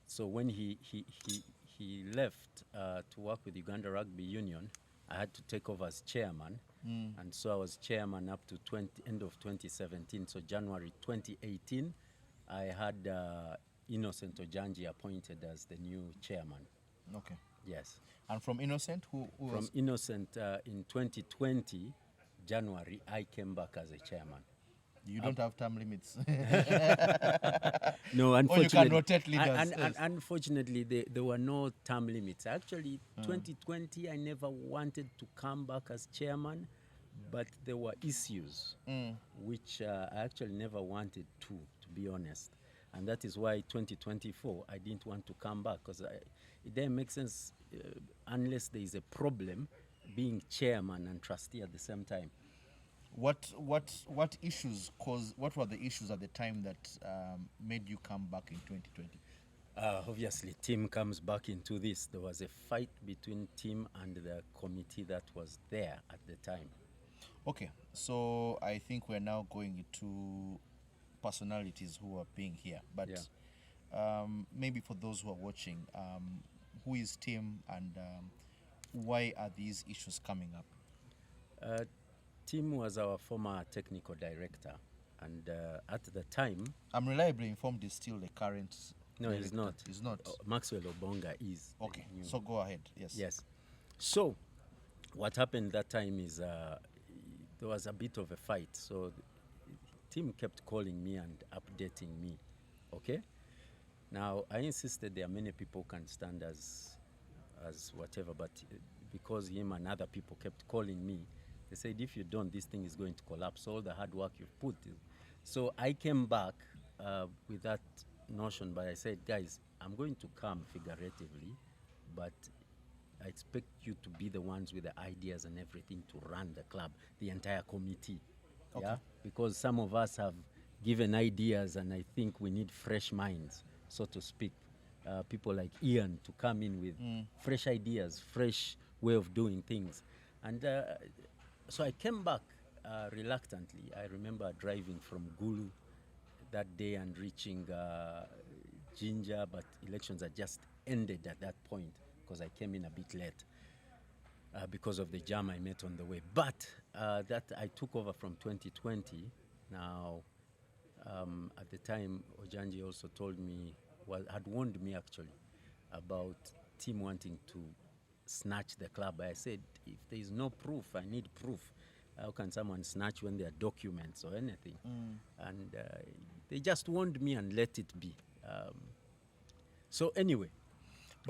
So when he left to work with Uganda Rugby Union, I had to take over as chairman. And so I was chairman up to end of 2017. So January 2018, I had Innocent Ojanji appointed as the new chairman. Okay. Yes. And from Innocent, who From was? Innocent in 2020, January, I came back as a chairman. You don't have term limits. No, Or unfortunately, you can rotate leaders. and unfortunately, there were no term limits. Actually, 2020, I never wanted to come back as chairman, but there were issues which I actually never wanted to be honest. And that is why 2024, I didn't want to come back because it didn't make sense unless there is a problem being chairman and trustee at the same time. What issues caused? What were the issues at the time that made you come back in 2020? Obviously, Tim comes back into this. There was a fight between Tim and the committee that was there at the time. Okay, so I think we're now going into personalities who are being here, but maybe for those who are watching, who is Tim and why are these issues coming up? Tim was our former technical director, and at the time... I'm reliably informed he's still the current No, director. he's not. He's not. Maxwell Obonga is. the Okay, new- so go ahead. Yes. Yes. So, what happened that time is there was a bit of a fight. So, team kept calling me and updating me. Okay. Now I insisted there are many people can stand as whatever, but because him and other people kept calling me, they said if you don't, this thing is going to collapse. All the hard work you've put. So I came back with that notion, but I said, guys, I'm going to come figuratively, but I expect you to be the ones with the ideas and everything to run the club, the entire committee. Okay. Yeah, because some of us have given ideas, and I think we need fresh minds, so to speak. People like Ian to come in with fresh ideas, fresh way of doing things. And so I came back reluctantly. I remember driving from Gulu that day and reaching Jinja, but elections had just ended at that point because I came in a bit late because of the jam I met on the way. But that I took over from 2020. Now, at the time, Ojanji also told me, well, had warned me actually about team wanting to snatch the club. I said, if there is no proof, I need proof. How can someone snatch when there are documents or anything? And they just warned me and let it be. So anyway,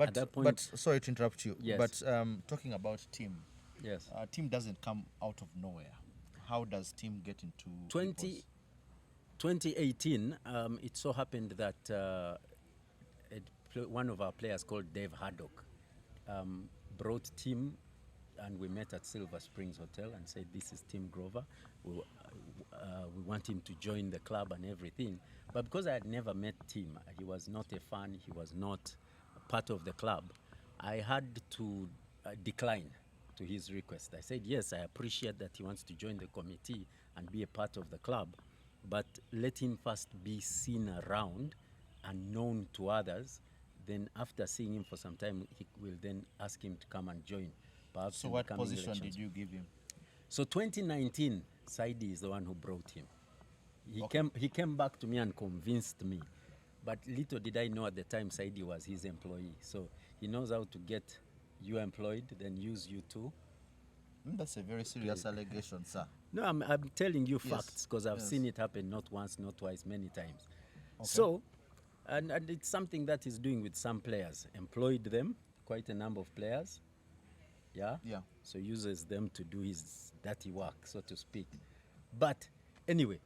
at that point, but sorry to interrupt you. Yes. But talking about team, yes, team doesn't come out of nowhere. How does team get into 2018? It so happened that one of our players called Dave Haddock brought Tim, and we met at Silver Springs Hotel and said, this is Tim Grover. We want him to join the club and everything. But because I had never met Tim, he was not a fan, he was not part of the club, I had to decline to his request. I said, yes, I appreciate that he wants to join the committee and be a part of the club, but let him first be seen around and known to others. Then after seeing him for some time, he will then ask him to come and join. Perhaps So what position did you give him? So 2019, Saidi is the one who brought him. He came back to me and convinced me. But little did I know at the time Saidi was his employee. So he knows how to get you employed, then use you too. That's a very serious allegation, sir. No, I'm telling you facts because I've seen it happen not once, not twice, many times. Okay. So, and it's something that he's doing with some players. Employed them, quite a number of players. Yeah? Yeah. So uses them to do his dirty work, so to speak. But anyway,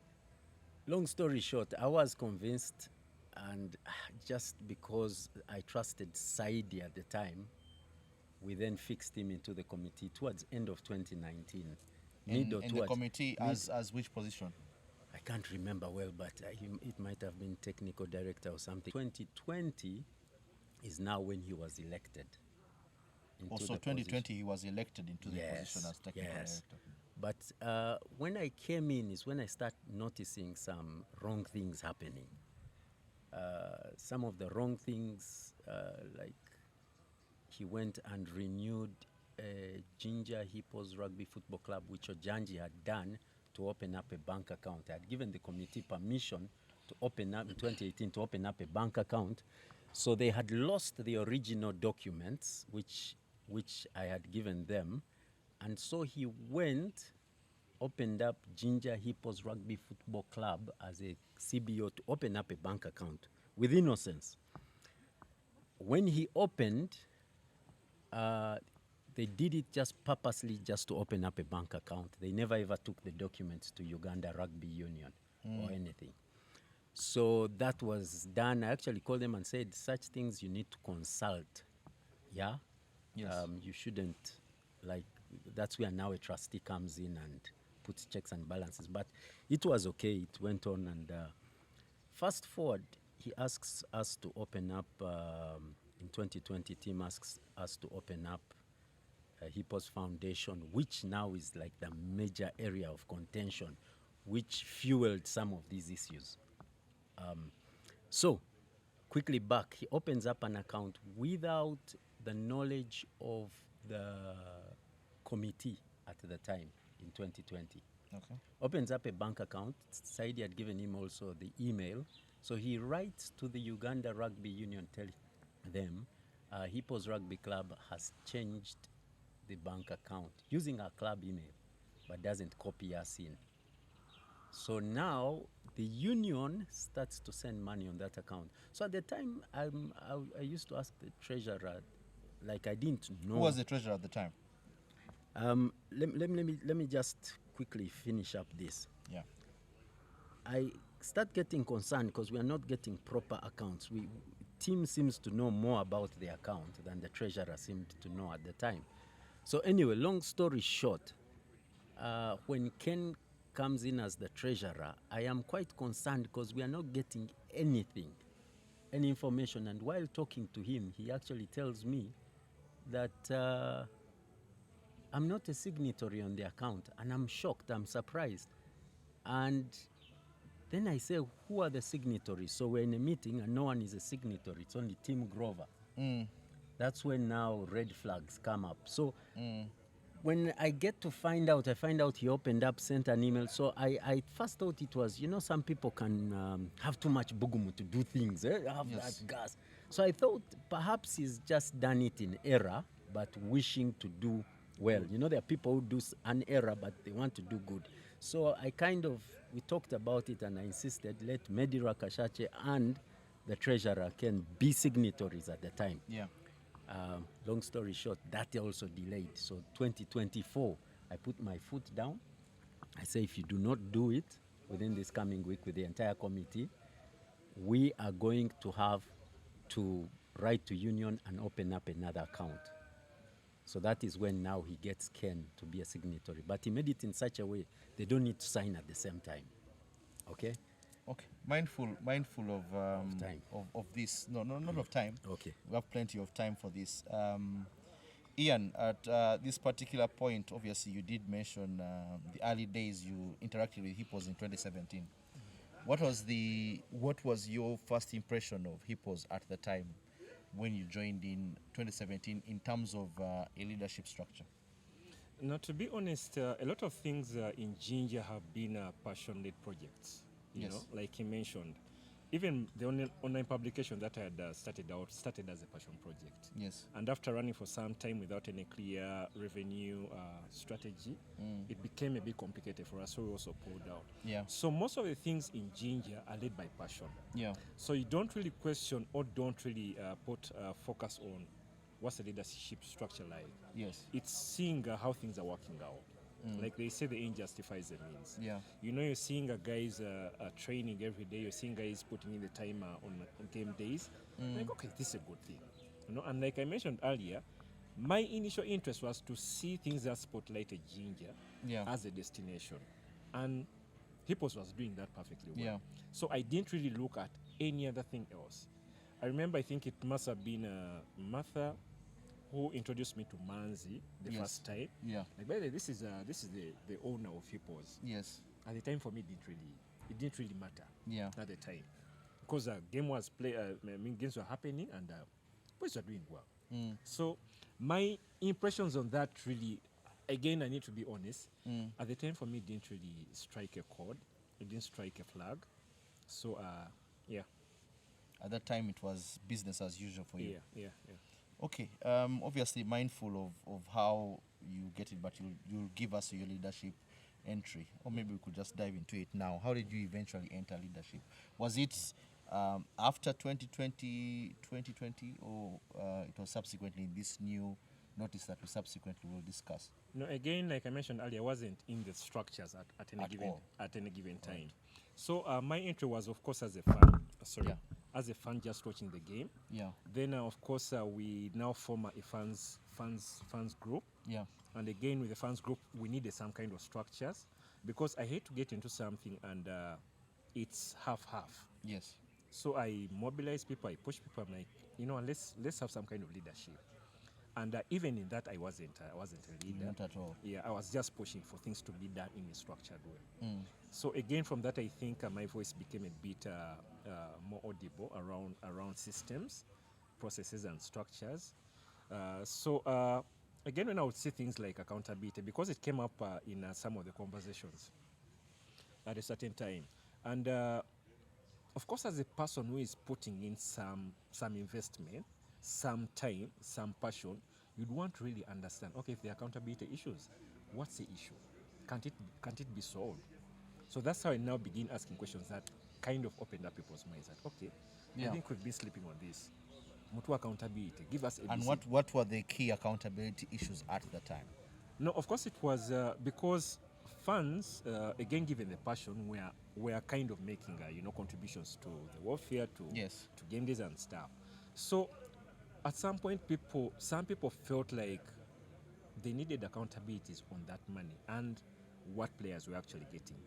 long story short, I was convinced, and just because I trusted Saidi at the time, we then fixed him into the committee towards end of 2019. In the committee as which position? I can't remember well, but it might have been technical director or something. 2020 is now when he was elected. So 2020 he was elected into the position as technical director. But when I came in is when I start noticing some wrong things happening. Some of the wrong things, like he went and renewed Jinja Hippos Rugby Football Club, which Ojanji had done to open up a bank account. I had given the committee permission to open up in 2018 to open up a bank account. So they had lost the original documents, which I had given them. And so he went, opened up Jinja Hippos Rugby Football Club as a CBO to open up a bank account with innocence. When he opened, they did it just purposely just to open up a bank account. They never ever took the documents to Uganda Rugby Union or anything. So that was done. I actually called them and said, such things you need to consult. Yeah? Yes. You shouldn't, like, that's where now a trustee comes in and puts checks and balances. But it was okay. It went on. And fast forward, he asks us to open up, in 2020, team asks us to open up Hippos Foundation, which now is like the major area of contention, which fueled some of these issues. So, quickly back, he opens up an account without the knowledge of the committee at the time in 2020. Okay. Opens up a bank account. Saidi had given him also the email. So he writes to the Uganda Rugby Union, telling them, Hippos Rugby Club has changed the bank account using our club email, but doesn't copy us in. So now the union starts to send money on that account. So at the time, I used to ask the treasurer, like I didn't know. Who was the treasurer at the time? Let me just quickly finish up this. Yeah. I start getting concerned because we are not getting proper accounts. Team seems to know more about the account than the treasurer seemed to know at the time. So anyway, long story short, when Ken comes in as the treasurer, I am quite concerned because we are not getting anything, any information. And while talking to him, he actually tells me that I'm not a signatory on the account, and I'm shocked, I'm surprised. And then I say, who are the signatories? So we're in a meeting and no one is a signatory. It's only Tim Grover. That's when now red flags come up. So when I get to find out, I find out he opened up, sent an email. So I first thought it was, some people can have too much bugumu to do things, have that gas. So I thought perhaps he's just done it in error, but wishing to do well. There are people who do an error, but they want to do good. So we talked about it and I insisted, let Medira Kashache and the treasurer can be signatories at the time. Yeah. Long story short, that also delayed. So 2024, I put my foot down. I say, if you do not do it within this coming week with the entire committee, we are going to have to write to union and open up another account. So that is when now he gets Ken to be a signatory. But he made it in such a way they don't need to sign at the same time. Okay? Okay. Mindful of time. Of this. No, not of time. Okay. We have plenty of time for this. Ian, at this particular point, obviously you did mention the early days you interacted with Hippos in 2017. What was your first impression of Hippos at the time when you joined in 2017 in terms of a leadership structure? Now, to be honest, a lot of things in Jinja have been passion-led projects. You know, like you mentioned, even the online publication that I had started as a passion project. Yes. And after running for some time without any clear revenue strategy, it became a bit complicated for us, so we also pulled out. Yeah. So most of the things in Jinja are led by passion. Yeah. So you don't really question or don't really put focus on what's the leadership structure like. Yes. It's seeing how things are working out. Like they say, the end justifies the means. Yeah. You're seeing guys training every day. You're seeing guys putting in the time on game days. Like, okay, this is a good thing. And like I mentioned earlier, my initial interest was to see things that spotlighted Jinja as a destination. And Hippos was doing that perfectly well. Yeah. So I didn't really look at any other thing else. I remember, I think it must have been Martha who introduced me to Manzi the first time. Yeah. Like, by the way, this is the owner of Hippos. Yes. At the time, for me, it didn't really matter. Yeah. At the time, because games were happening and boys were doing well. So my impressions on that really, again, I need to be honest. At the time, for me, it didn't really strike a chord. It didn't strike a flag. So yeah. At that time, it was business as usual for you. Yeah. Okay, obviously mindful of how you get it, but you'll give us your leadership entry, or maybe we could just dive into it now. How did you eventually enter leadership? Was it after 2020, or it was subsequently in this new notice that we subsequently will discuss? No, again, like I mentioned earlier, I wasn't in the structures at any given time. Right. So my entry was, of course, as a fan. As a fan, just watching the game. Yeah. Then, of course, we now form a fans group. Yeah. And again, with the fans group, we needed some kind of structures, because I hate to get into something and it's half-half. Yes. So I mobilize people, I push people. I'm like, let's have some kind of leadership. And even in that, I wasn't a leader. Not at all. Yeah, I was just pushing for things to be done in a structured way. So again, from that, I think my voice became a bit more audible around systems, processes, and structures. So again, when I would see things like accountability, because it came up in some of the conversations at a certain time, and of course, as a person who is putting in some investment, some time, some passion, you'd want to really understand, okay, if there are accountability issues, what's the issue? Can't it be solved? So that's how I now begin asking questions that kind of opened up people's minds. That okay, Yeah. I think we've been sleeping on this. Mutu accountability. Give us ABC. And what were the key accountability issues at the time? No, of course it was because fans, again given the passion, were kind of making contributions to the warfare, to Yes. to game days and stuff. So at some point, some people felt like they needed accountabilities on that money and what players were actually getting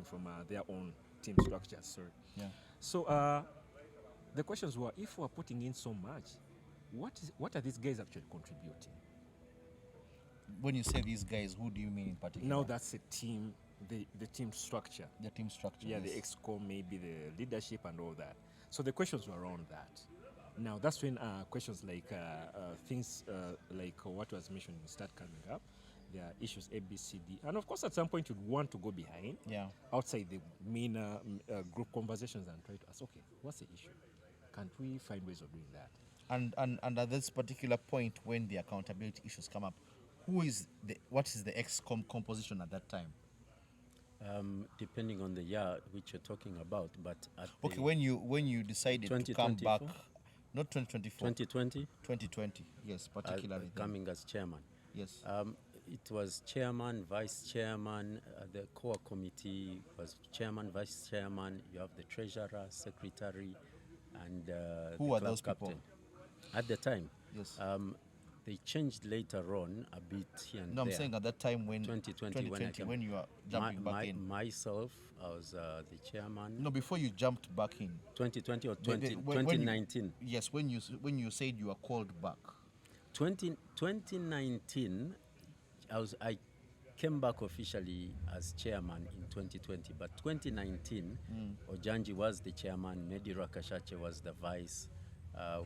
from their own team structures. Sorry. Yeah. So the questions were, if we're putting in so much, what are these guys actually contributing? When you say these guys, who do you mean in particular? Now that's a team, the team structure. The team structure. Yeah, yes. the exco, maybe the leadership and all that. So the questions were around that. Now that's when questions like things like what was mentioned start coming up. There are issues A, B, C, D, and of course at some point you'd want to go behind, outside the main group conversations and try to ask, okay, what's the issue? Can't we find ways of doing that? And at this particular point, when the accountability issues come up, what is the ExCom composition at that time? Depending on the year which you're talking about, but at Okay, when you decided to come back, not 2024, 2020, 2020, yes, particularly then. coming as chairman. Yes. It was chairman, vice chairman. The core committee was chairman, vice chairman. You have the treasurer, secretary, and who the were club those captain. people? At the time, Yes. they changed later on a bit here and No, there. I'm saying at that time when 2020 when you are jumping back in. Myself, I was the chairman. No, before you jumped back in. 2020 or When 2019. Yes, when you said you were called back. 2019, I came back officially as chairman in 2020, but 2019, Ojanji was the chairman, Medi Rakashache was the vice.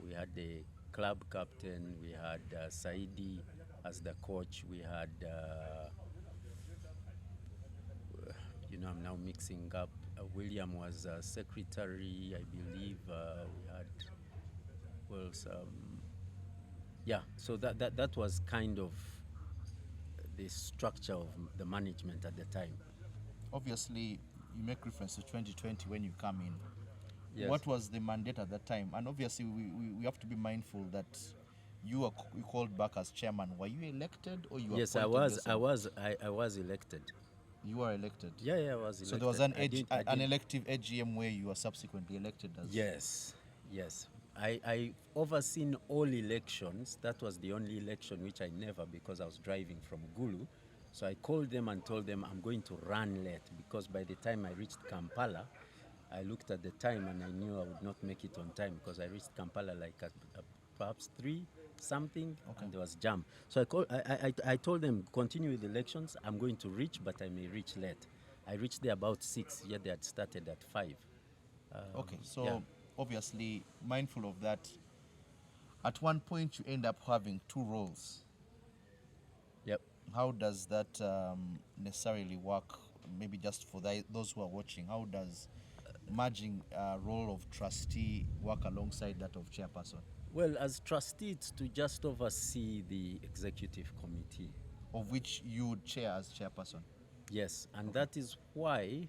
We had the club captain, we had Saidi as the coach, we had, I'm now mixing up, William was secretary, I believe, we had, so that was kind of the structure of the management at the time. Obviously, you make reference to 2020 when you come in. Yes. What was the mandate at that time? And obviously, we have to be mindful that you called back as chairman. Were you elected or you? Yes, I appointed was. yourself? I was elected. You were elected. Yeah, I was elected. So there was an I did- elective AGM where you were subsequently elected as. Yes. I overseen all elections. That was the only election which I never, because I was driving from Gulu. So I called them and told them I'm going to run late, because by the time I reached Kampala, I looked at the time and I knew I would not make it on time, because I reached Kampala like at perhaps 3 something, and there was jam. So I told them, continue with the elections. I'm going to reach, but I may reach late. I reached there about 6, yet they had started at 5. Okay, so yeah. obviously mindful of that. At one point, you end up having 2 roles. Yep. How does that necessarily work? Maybe just for those who are watching, how does merging role of trustee work alongside that of chairperson? Well, as trustee, it's to just oversee the executive committee. Of which you would chair as chairperson? Yes, and that is why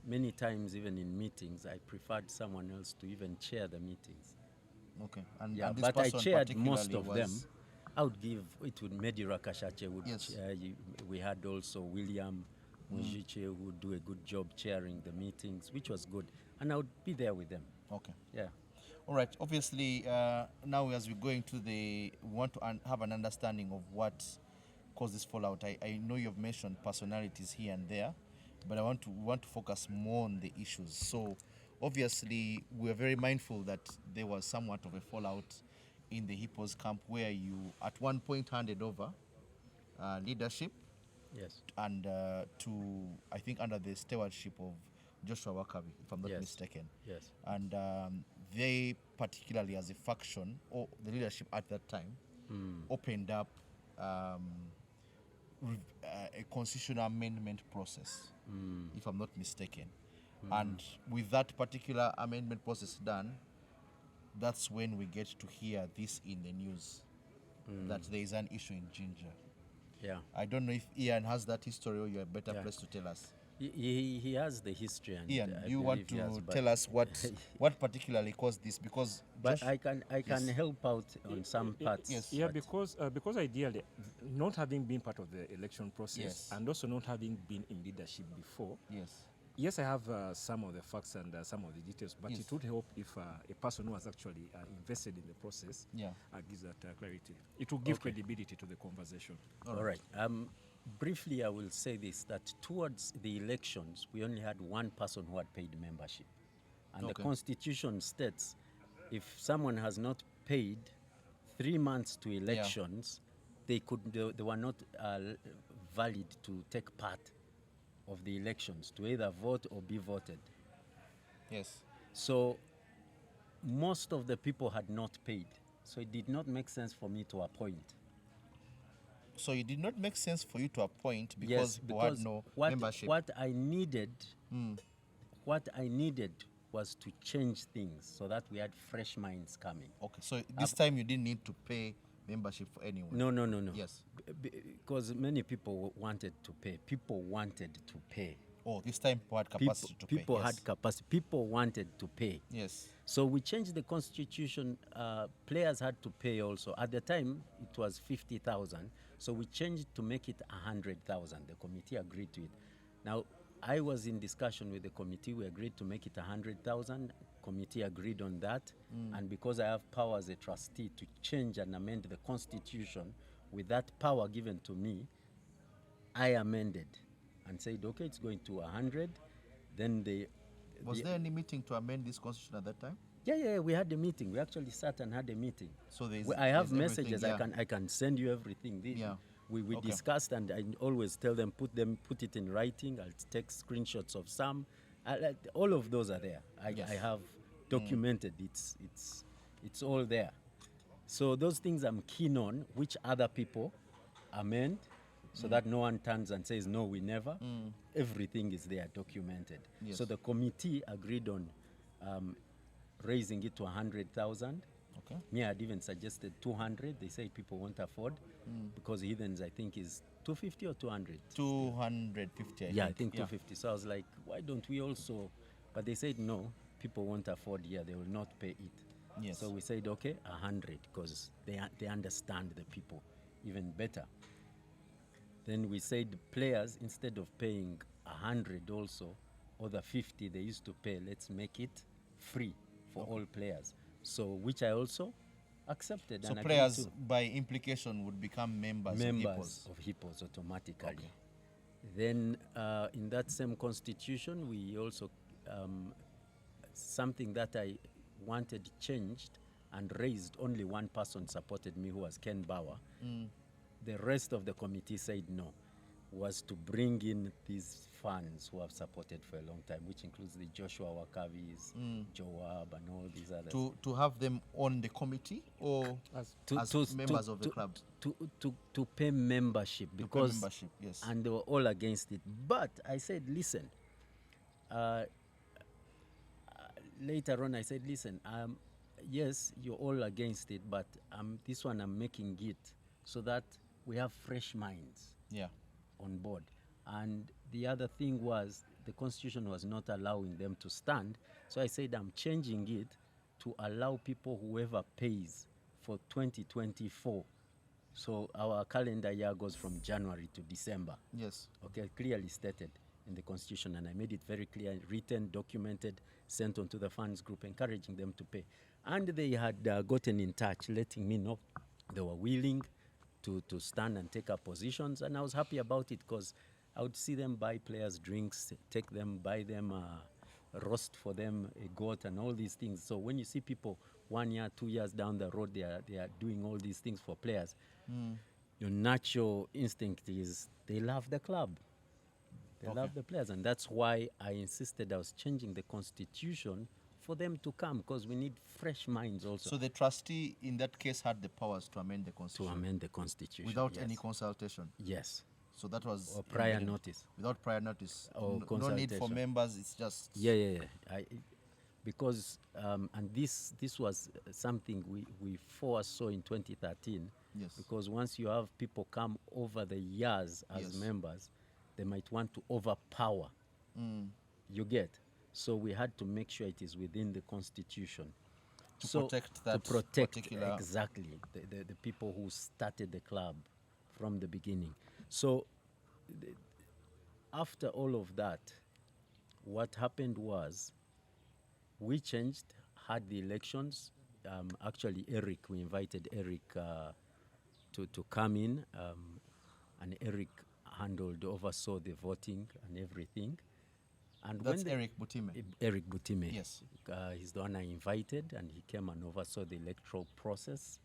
many times, even in meetings, I preferred someone else to even chair the meetings. Okay. And Yeah, this but I person chaired most particularly of them. I would give it would Medi Rakashache would Yes. chair. We had also William Mujiche who would do a good job chairing the meetings, which was good, and I would be there with them. Okay. Yeah. All right. Obviously, now as we're going to we want to have an understanding of what caused this fallout. I know you've mentioned personalities here and there, but I want to focus more on the issues. So, obviously, we're very mindful that there was somewhat of a fallout in the Hippos camp where you, at one point, handed over leadership. Yes. And to, I think, under the stewardship of Joshua Wakabi, if I'm not Yes. mistaken. Yes. And they, particularly as a faction, or the leadership at that time, opened up a constitutional amendment process, if I'm not mistaken. And with that particular amendment process done, that's when we get to hear this in the news, that there is an issue in Jinja. Yeah. I don't know if Ian has that history or you're a better Yeah. place to tell us. He has the history, and Ian, I you want believe he has, to but- tell us what particularly caused this? Because But Josh, I can help out on some parts. yes. Yeah, but- because ideally, not having been part of the election process Yes. and also not having been in leadership before, yes, I have some of the facts and some of the details, but Yes. it would help if a person who has actually invested in the process Yeah. gives that clarity. It will give Okay. credibility to the conversation. All right. Briefly, I will say this, that towards the elections, we only had one person who had paid membership. And the Okay. Constitution states if someone has not paid 3 months to elections, they were not valid to take part of the elections, to either vote or be voted. Yes. So most of the people had not paid. So it did not make sense for me to appoint. So it did not make sense for you to appoint because you had no membership. What I needed was to change things so that we had fresh minds coming. Okay. So this time you didn't need to pay membership for anyone. No. Yes. Because many people wanted to pay. People wanted to pay. Oh, this time people had capacity to pay. People Yes. had capacity. People wanted to pay. Yes. So we changed the constitution. Players had to pay also. At the time, it was 50,000. So we changed to make it 100,000. The committee agreed to it. Now, I was in discussion with the committee. We agreed to make it 100,000. Committee agreed on that. And because I have power as a trustee to change and amend the constitution, with that power given to me, I amended and said, okay, it's going to 100. Then Was there any meeting to amend this constitution at that time? Yeah, we had a meeting. We actually sat and had a meeting. So I have there's messages. everything, I can send you everything. We Okay. discussed, and I always tell them put it in writing. I'll take screenshots of some. All of those are there. Yes. I have documented. It's all there. So those things I'm keen on, which other people amend, so that no one turns and says no, we never. Everything is there documented. Yes. So the committee agreed on raising it to 100,000. Okay. Me, I had even suggested 200. They say people won't afford because Heathens, I think, is 250 or 200. 250. I think 250. So I was like, why don't we also? But they said no, people won't afford. Yeah, they will not pay it. Yes. So we said okay, 100 because they understand the people even better. Then we said players, instead of paying 100 also, or the 50 they used to pay, let's make it free for all players. So which I also accepted. So and agreed players, to. by implication, would become members Of Hippos automatically. Okay. Then in that same constitution, we also something that I wanted changed and raised. Only one person supported me, who was Ken Bauer. The rest of the committee said no, was to bring in these fans who have supported for a long time, which includes the Joshua Wakavis, Joab, and all these others. To have them on the committee or as members of the club? To pay membership, because membership, yes. And they were all against it. But I said, listen, later on I said, listen, yes, you're all against it, but this one I'm making it so that we have fresh minds on board. And the other thing was the constitution was not allowing them to stand. So I said I'm changing it to allow people, whoever pays for 2024. So our calendar year goes from January to December. Yes. Okay, clearly stated in the constitution, and I made it very clear, written, documented, sent on to the fans group, encouraging them to pay. And they had gotten in touch, letting me know they were willing to stand and take up positions, and I was happy about it because I would see them buy players drinks, take them, buy them, roast for them a goat and all these things. So when you see people 1 year, 2 years down the road, they are doing all these things for players, your natural instinct is they love the club. They love the players, and that's why I insisted I was changing the constitution for them to come, because we need fresh minds also. So the trustee in that case had the powers to amend the constitution? To amend the constitution. Without any consultation? Yes. So that was... Or prior notice. Without prior notice. Or no need for members, it's just... Yeah. Because, and this was something we foresaw in 2013. Yes. Because once you have people come over the years as members, they might want to overpower You get? So we had to make sure it is within the constitution. To protect that to protect particular... exactly the people who started the club from the beginning. So after all of that, what happened was we changed, had the elections. Actually, we invited Eric to come in, and Eric oversaw the voting and everything. And that's Eric Butime. Eric Butime. Yes. He's the one I invited, and he came and oversaw the electoral process.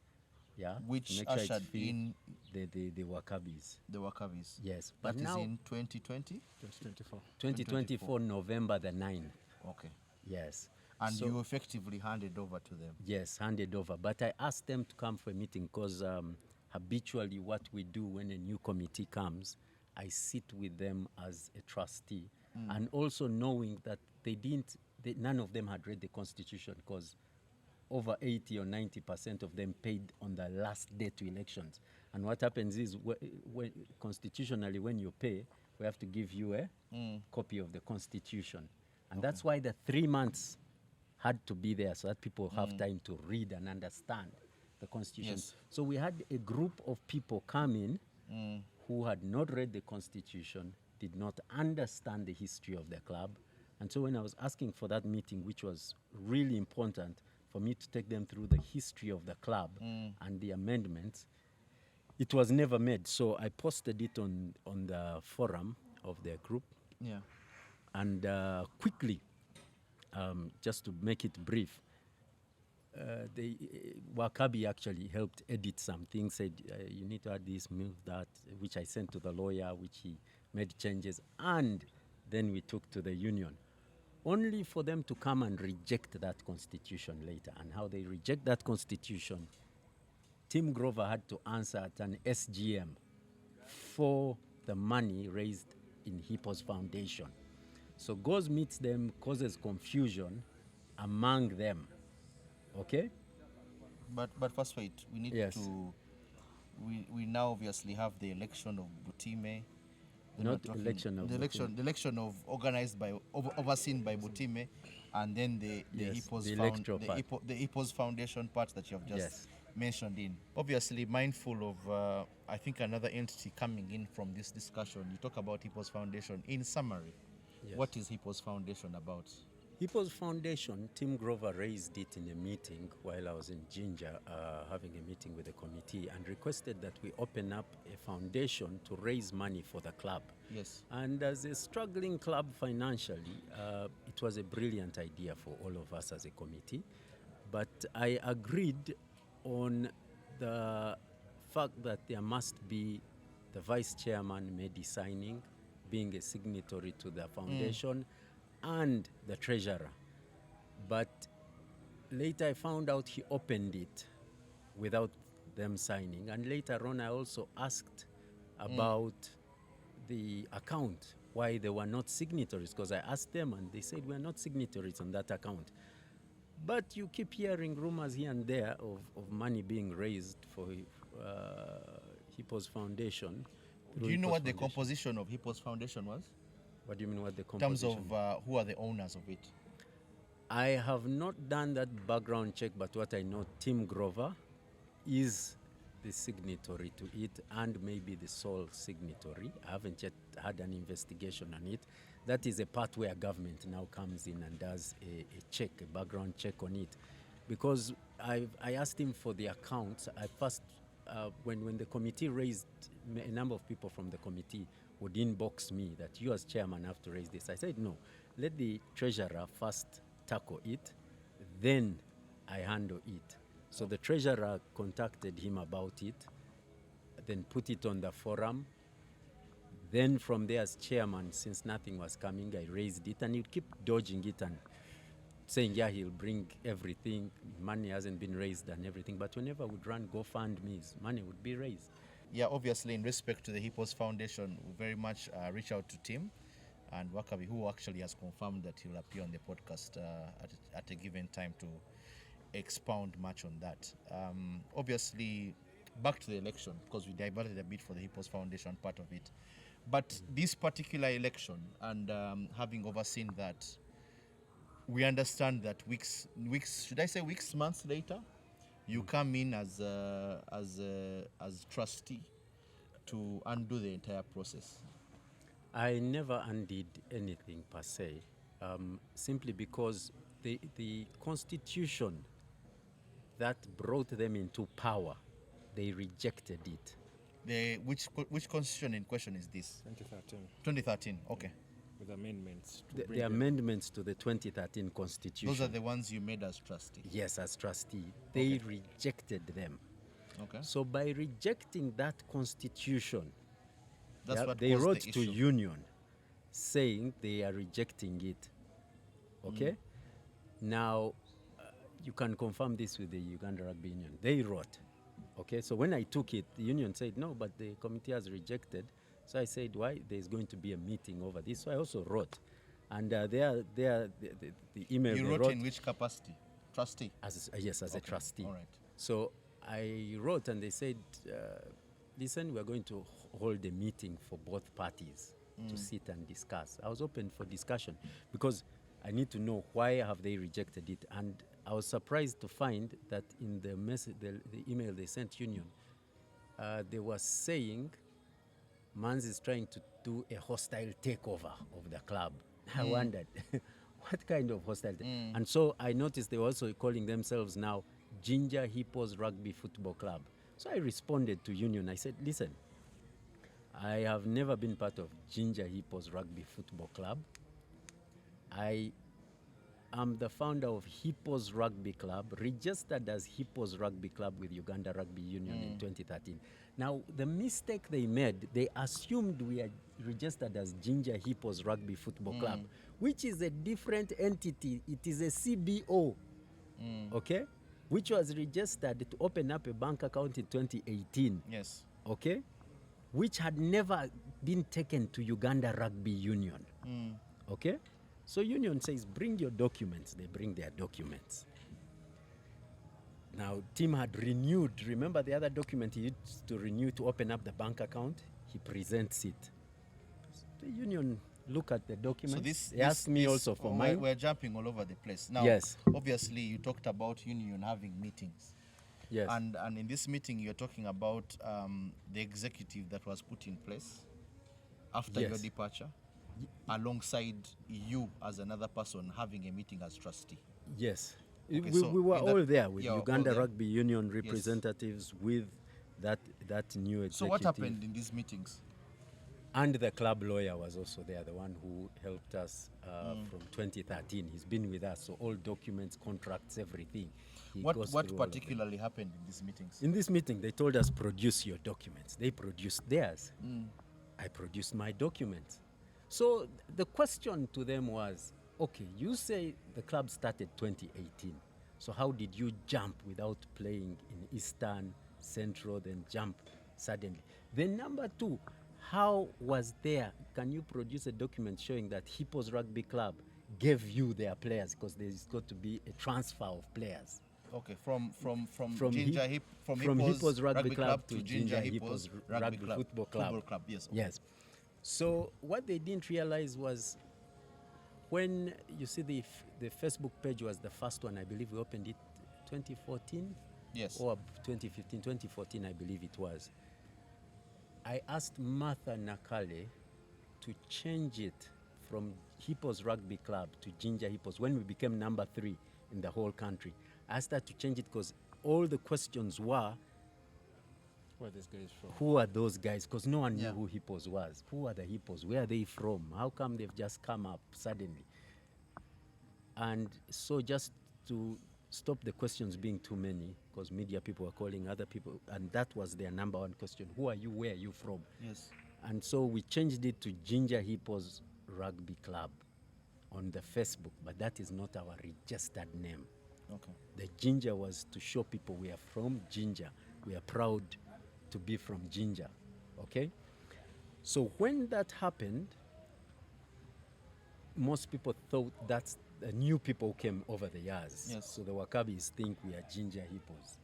Yeah. Which ushered in the Wakabis. The Wakabis. Yes. But now, is in 2020? 2024, November the 9th. Okay. Yes. And you effectively handed over to them? Yes, handed over. But I asked them to come for a meeting because habitually what we do when a new committee comes, I sit with them as a trustee. And also knowing that none of them had read the constitution, because over 80 or 90% of them paid on the last day to elections. And what happens is, constitutionally, when you pay, we have to give you a copy of the constitution. And that's why the 3 months had to be there, so that people have time to read and understand the constitution. Yes. So we had a group of people come in who had not read the constitution, did not understand the history of the club. And so when I was asking for that meeting, which was really important for me to take them through the history of the club and the amendments, it was never made. So I posted it on the forum of their group. Yeah. And quickly, just to make it brief, Wakabi actually helped edit some things, said you need to add this, move that, which I sent to the lawyer, which he made changes, and then we took to the union, only for them to come and reject that constitution later. And how they reject that constitution, Tim Grover had to answer at an SGM for the money raised in Hippos Foundation. So goes, meets them, causes confusion among them. Okay? But first wait, we need to... We now obviously have the election of Butime. Not election of the election of organized by, overseen by Butime, and then the Hippos Foundation part that you have just mentioned in. Obviously mindful of, I think, another entity coming in from this discussion. You talk about Hippos Foundation. In summary, what is Hippos Foundation about? Hippos Foundation, Tim Grover raised it in a meeting while I was in Jinja, having a meeting with the committee, and requested that we open up a foundation to raise money for the club. Yes. And as a struggling club financially, it was a brilliant idea for all of us as a committee. But I agreed on the fact that there must be the vice chairman, Medi, signing, being a signatory to the foundation, and the treasurer. But later I found out he opened it without them signing. And later on I also asked about the account, why they were not signatories, because I asked them and they said we're not signatories on that account. But you keep hearing rumors here and there of money being raised for Hippos Foundation. Do you know what the composition of Hippos Foundation was? What do you mean what the composition? In terms of who are the owners of it? I have not done that background check, but what I know, Tim Grover is the signatory to it, and maybe the sole signatory. I haven't yet had an investigation on it. That is a part where government now comes in and does a check, a background check on it. Because I asked him for the accounts. I first, when the committee raised, a number of people from the committee would inbox me that you as chairman have to raise this. I said, no, let the treasurer first tackle it, then I handle it. So the treasurer contacted him about it, then put it on the forum. Then from there as chairman, since nothing was coming, I raised it, and he'd keep dodging it and saying, yeah, he'll bring everything. Money hasn't been raised and everything. But whenever we'd run GoFundMes, money would be raised. Yeah, obviously in respect to the Hippos Foundation, we very much reach out to Tim and Wakabi, who actually has confirmed that he'll appear on the podcast at a given time to expound much on that. Obviously, back to the election, because we diverted a bit for the Hippos Foundation part of it. But this particular election, and having overseen that, we understand that months later, you come in as trustee to undo the entire process. I never undid anything per se, simply because the constitution that brought them into power, they rejected it. Which constitution in question is this? 2013. 2013, okay. With amendments. The amendments to the 2013 constitution. Those are the ones you made as trustee? Yes, as trustee. They rejected them. Okay. So by rejecting that constitution, That's what they caused wrote the to issue. union saying they are rejecting it. Okay? Now, you can confirm this with the Uganda Rugby Union. They wrote. Okay, so when I took it, the union said, no, but the committee has rejected. So I said, why? There's going to be a meeting over this. So I also wrote. And the email You they wrote wrote in which capacity? Trustee? yes, as a Okay, trustee. all right. So I wrote and they said, listen, we're going to hold a meeting for both parties to sit and discuss. I was open for discussion because I need to know why have they rejected it. And I was surprised to find that in the message, the email they sent union, they were saying Manzi is trying to do a hostile takeover of the club. I wondered, what kind of hostile? And so I noticed they were also calling themselves now Jinja Hippos Rugby Football Club. So I responded to union. I said, listen, I have never been part of Jinja Hippos Rugby Football Club. I am the founder of Hippos Rugby Club, registered as Hippos Rugby Club with Uganda Rugby Union in 2013. Now, the mistake they made, they assumed we are registered as Jinja Hippos Rugby Football Club, which is a different entity. It is a CBO, okay, which was registered to open up a bank account in 2018. Yes. Okay, which had never been taken to Uganda Rugby Union. Okay, so union says, bring your documents. They bring their documents. Now, Tim had renewed. Remember the other document he used to renew to open up the bank account? He presents it. The union look at the documents. They asked me also for mine. We're jumping all over the place. Now, Yes. obviously, you talked about union having meetings. Yes. And in this meeting, you're talking about the executive that was put in place after your Yes. departure, alongside you as another person having a meeting as trustee. Yes. Okay, we so were in that- all there with yeah, all Uganda there. Rugby Union representatives with that new executive. So what happened in these meetings? And the club lawyer was also there, the one who helped us from 2013. He's been with us, so all documents, contracts, everything. He What goes through all of them. particularly happened in these meetings? In this meeting, they told us, produce your documents. They produced theirs. I produced my documents. So the question to them was, okay, you say the club started 2018. So how did you jump without playing in Eastern, Central, then jump suddenly? Then number two, how was there? Can you produce a document showing that Hippos Rugby Club gave you their players? Because there's got to be a transfer of players. Okay, from From Hippos Rugby Club to Jinja Hippos Rugby Club. Football Club. Yes. Okay. Yes. So what they didn't realize was when you see the Facebook page was the first one, I believe we opened it 2014 Yes. or 2015, 2014 I believe it was. I asked Martha Nakale to change it from Hippos Rugby Club to Jinja Hippos when we became number 3 in the whole country. I asked her to change it because all the questions were, Where are these guys from? who are those guys? Because no one knew Yeah. who Hippos was. Who are the Hippos? Where are they from? How come they've just come up suddenly? And so just to stop the questions being too many, because media people were calling other people, and that was their number one question. Who are you? Where are you from? Yes. And so we changed it to Jinja Hippos Rugby Club on the Facebook, but that is not our registered name. Okay. The Jinja was to show people we are from Jinja. We are proud to be from Jinja, okay? So when that happened, most people thought that's new people came over the years. Yes. So the Wakabis think we are Jinja Hippos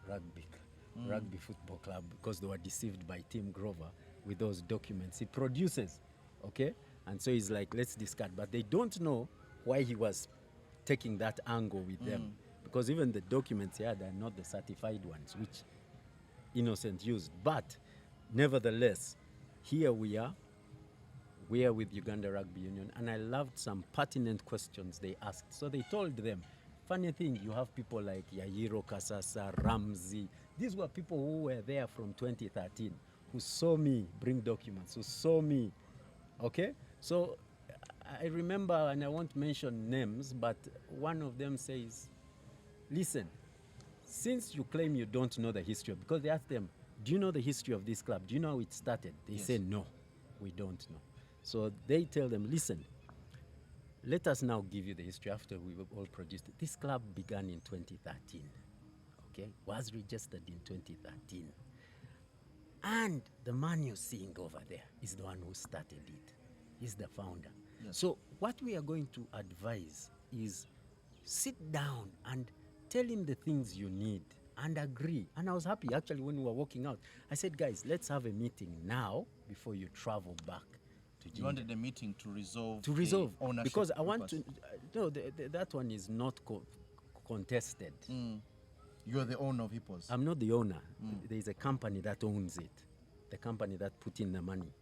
Rugby Football Club because they were deceived by Tim Grover with those documents. He produces, okay? And so he's like, let's discard. But they don't know why he was taking that angle with them. Because even the documents he had are not the certified ones, which Innocent used. But nevertheless, here we are with Uganda Rugby Union, and I loved some pertinent questions they asked. So they told them, funny thing, you have people like Yayiro Kasasa, Ramzi. These were people who were there from 2013, who saw me bring documents, who saw me, okay? So I remember, and I won't mention names, but one of them says, listen, since you claim you don't know the history, because they asked them, do you know the history of this club? Do you know how it started? They say, no, we don't know. So they tell them, listen, let us now give you the history after we were all produced. This club began in 2013, okay? Was registered in 2013. And the man you're seeing over there is the one who started it. He's the founder. Yes. So what we are going to advise is sit down and tell him the things you need and agree. And I was happy, actually, when we were walking out. I said, guys, let's have a meeting now before you travel back to Jinja. You wanted the meeting to resolve the ownership. Because I want to, no, that one is not contested. You're the owner of Hippos. I'm not the owner. There's a company that owns it, the company that put in the money.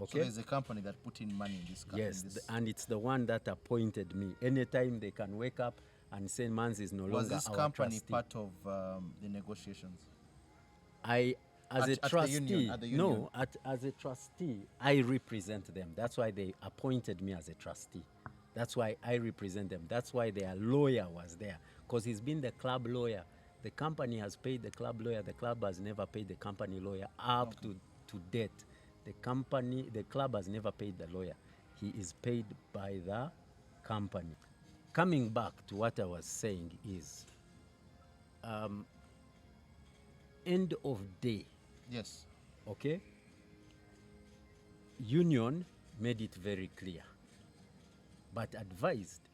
Okay? So there's a company that put in money in this company. Yes, and it's the one that appointed me. Anytime they can wake up and say Manzi is no longer our trustee. Was this company part of the negotiations? As a trustee, I represent them. That's why they appointed me as a trustee. That's why I represent them. That's why their lawyer was there, because he's been the club lawyer. The company has paid the club lawyer. The club has never paid the company lawyer up to date. The club has never paid the lawyer. He is paid by the company. Coming back to what I was saying is, end of day. Yes. Okay? Union made it very clear, but advised,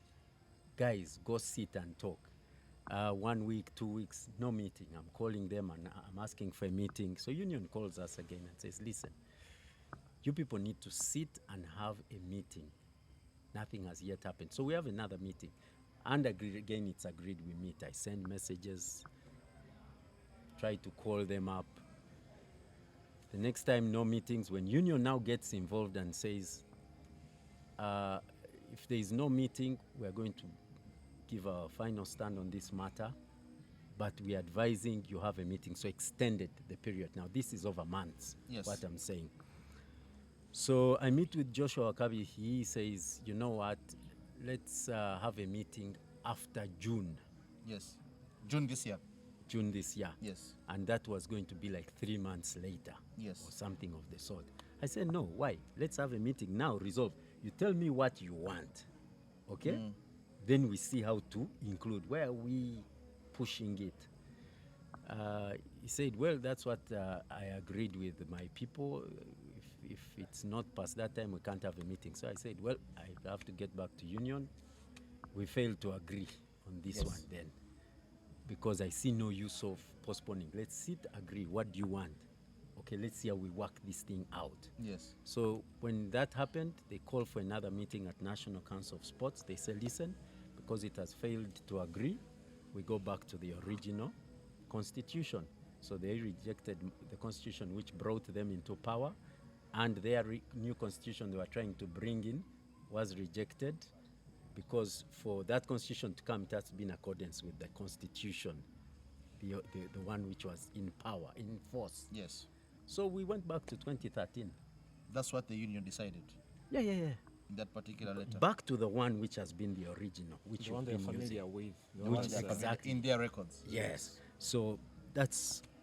guys, go sit and talk. 1 week, 2 weeks, no meeting. I'm calling them and I'm asking for a meeting. So Union calls us again and says, listen, you people need to sit and have a meeting. Nothing has yet happened. So we have another meeting. And again, it's agreed we meet. I send messages, try to call them up. The next time, no meetings. When Union now gets involved and says, if there is no meeting, we are going to give a final stand on this matter, but we are advising you have a meeting. So extended the period. Now, this is over months, what I'm saying. So I meet with Joshua Wakabi. He says, you know what, let's have a meeting after June. Yes. June this year. June this year. Yes. And that was going to be like 3 months later. Yes. Or something of the sort. I said, no, why? Let's have a meeting now, resolve. You tell me what you want, okay? Then we see how to include. Where are we pushing it? He said, well, that's what I agreed with my people. If it's not past that time, we can't have a meeting. So I said, well, I have to get back to Union. We failed to agree on this one then, because I see no use of postponing. Let's sit, agree. What do you want? Okay, let's see how we work this thing out. Yes. So when that happened, they called for another meeting at National Council of Sports. They said, listen, because it has failed to agree, we go back to the original constitution. So they rejected the constitution which brought them into power, and their new constitution they were trying to bring in was rejected, because for that constitution to come, it has to be in accordance with the constitution, the one which was in power, in force. Yes. So we went back to 2013. That's what the union decided. Yeah. In that particular letter. Back to the one which has been the original, which The one they're familiar with. exactly in their records. Yes. So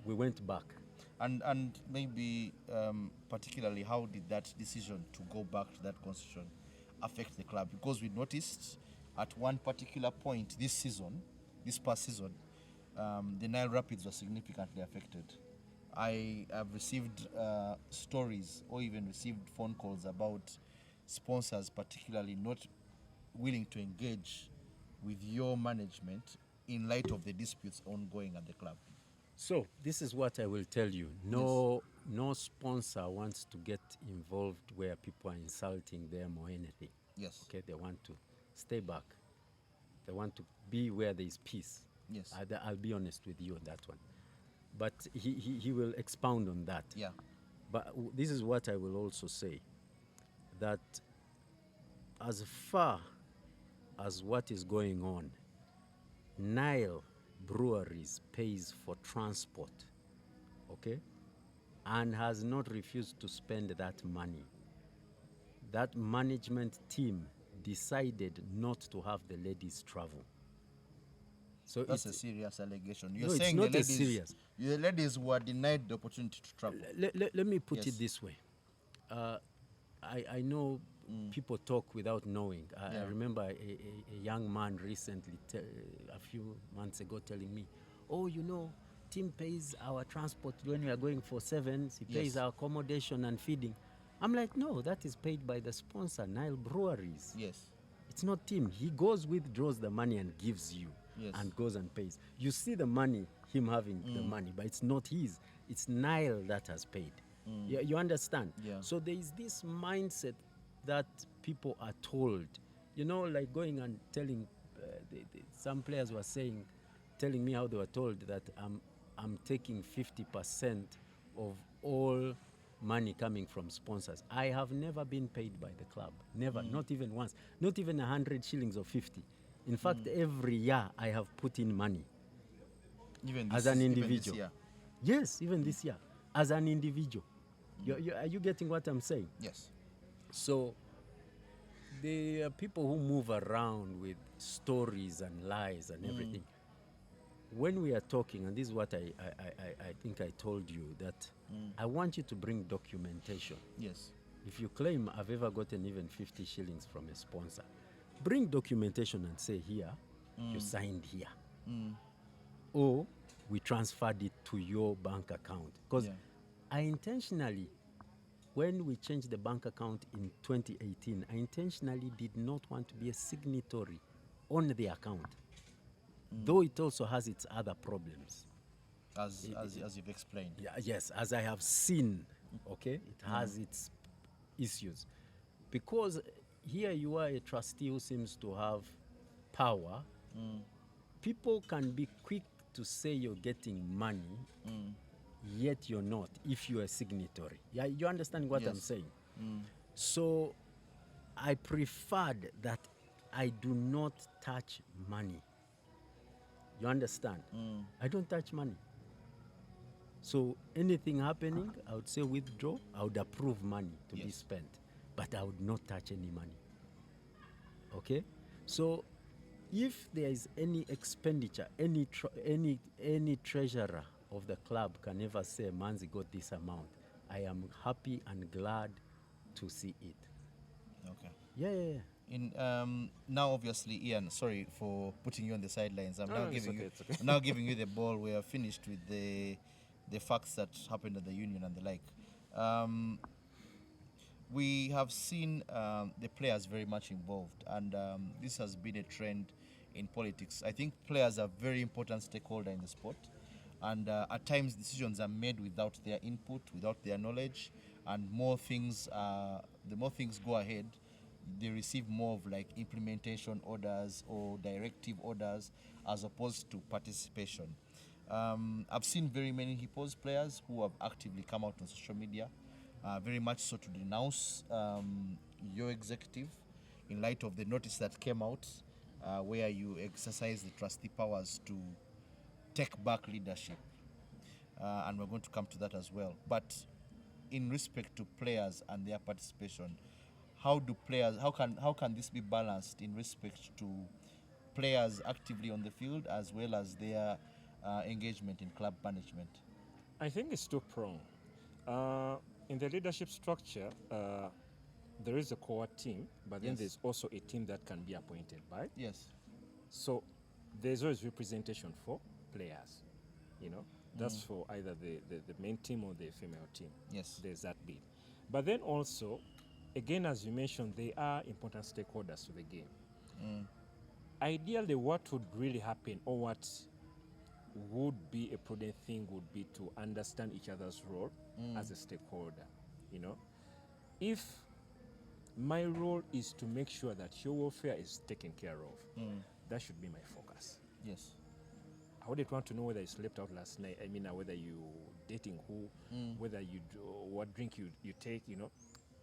we went back. And maybe particularly, how did that decision to go back to that constitution affect the club? Because we noticed at one particular point this past season, the Nile Rapids were significantly affected. I have received stories or even received phone calls about sponsors particularly not willing to engage with your management in light of the disputes ongoing at the club. So this is what I will tell you. No sponsor wants to get involved where people are insulting them or anything. Yes. Okay, they want to stay back. They want to be where there is peace. Yes. I'll be honest with you on that one. But he will expound on that. Yeah. But this is what I will also say, that as far as what is going on, Nile Breweries pays for transport, okay, and has not refused to spend that money. That management team decided not to have the ladies travel. So That's a serious allegation. You're No, it's saying not the as serious. ladies were denied the opportunity to travel. Let me put Yes. it this way. I know people talk without knowing. I remember a young man recently, a few months ago, telling me, oh, you know, team pays our transport when we are going for sevens. He pays Yes. our accommodation and feeding. I'm like, no, that is paid by the sponsor, Nile Breweries. Yes. It's not team. He goes, withdraws the money and gives you, Yes. and goes and pays. You see the money, him having the money, but it's not his. It's Nile that has paid. You understand? Yeah. So there is this mindset that people are told, you know, like going and telling, some players were telling me how they were told that I'm taking 50% of all money coming from sponsors. I have never been paid by the club. Never, not even once. Not even 100 shillings or 50. In fact, every year I have put in money Even as this an is- even this individual. year. Yes, even this year, as an individual. Are you getting what I'm saying? Yes. So the people who move around with stories and lies and everything, when we are talking, and this is what I think I told you, that I want you to bring documentation. Yes. If you claim I've ever gotten even 50 shillings from a sponsor, bring documentation and say, here, you signed here. Or we transferred it to your bank account. Because Yeah. I intentionally, when we changed the bank account in 2018, I intentionally did not want to be a signatory on the account, though it also has its other problems. As you've explained. Yeah, yes, as I have seen, okay, it has its issues. Because here you are a trustee who seems to have power. People can be quick to say you're getting money, yet you're not, if you're a signatory. Yeah, you understand what I'm Yes. saying? So I preferred that I do not touch money. You understand? I don't touch money. So anything happening, I would say withdraw. I would approve money to be Yes. spent, but I would not touch any money. Okay? So if there is any expenditure, any treasurer of the club can ever say, Manzi got this amount, I am happy and glad to see it. Okay. Yeah. In now, obviously, Ian. Sorry for putting you on the sidelines. I'm now it's giving okay, you. it's okay. I'm now giving you the ball. We are finished with the facts that happened at the union and the like. We have seen the players very much involved, and this has been a trend in politics. I think players are very important stakeholder in the sport, and at times decisions are made without their input, without their knowledge, and the more things go ahead, they receive more of like implementation orders or directive orders as opposed to participation. I've seen very many Hippos players who have actively come out on social media, very much so to denounce your executive in light of the notice that came out where you exercise the trustee powers to take back leadership. And we're going to come to that as well. But in respect to players and their participation, how can this be balanced in respect to players actively on the field as well as their engagement in club management? I think it's two-pronged. In the leadership structure, there is a core team, but then Yes. there's also a team that can be appointed by. Yes. So there's always representation for players, you know. That's for either the main team or the female team. Yes. There's that bit. But then also, again, as you mentioned, they are important stakeholders to the game. Ideally, what would really happen, or what would be a prudent thing would be to understand each other's role as a stakeholder. You know, if my role is to make sure that your welfare is taken care of, that should be my focus. Yes. I wouldn't want to know whether you slept out last night. I mean, whether you dating who, whether you do, what drink you take. You know,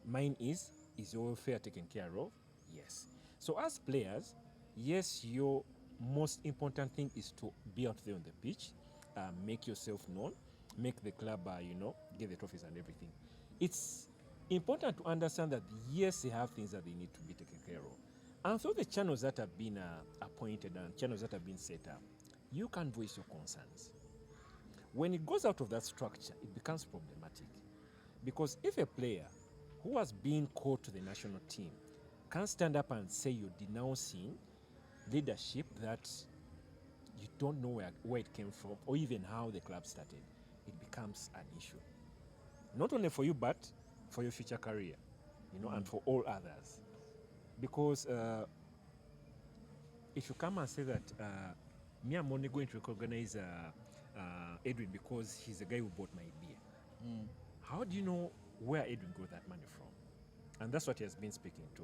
mine is your welfare taken care of? Yes. So as players, yes, your most important thing is to be out there on the pitch, make yourself known, make the club, get the trophies and everything. It's important to understand that yes, they have things that they need to be taken care of. And through the channels that have been appointed and channels that have been set up, you can voice your concerns. When it goes out of that structure, it becomes problematic. Because if a player who has been called to the national team can stand up and say you're denouncing leadership that you don't know where it came from or even how the club started, it becomes an issue. Not only for you, but for your future career, and for all others. Because if you come and say that me, I'm only going to recognize Edwin because he's the guy who bought my beer. How do you know where Edwin got that money from? And that's what he has been speaking to.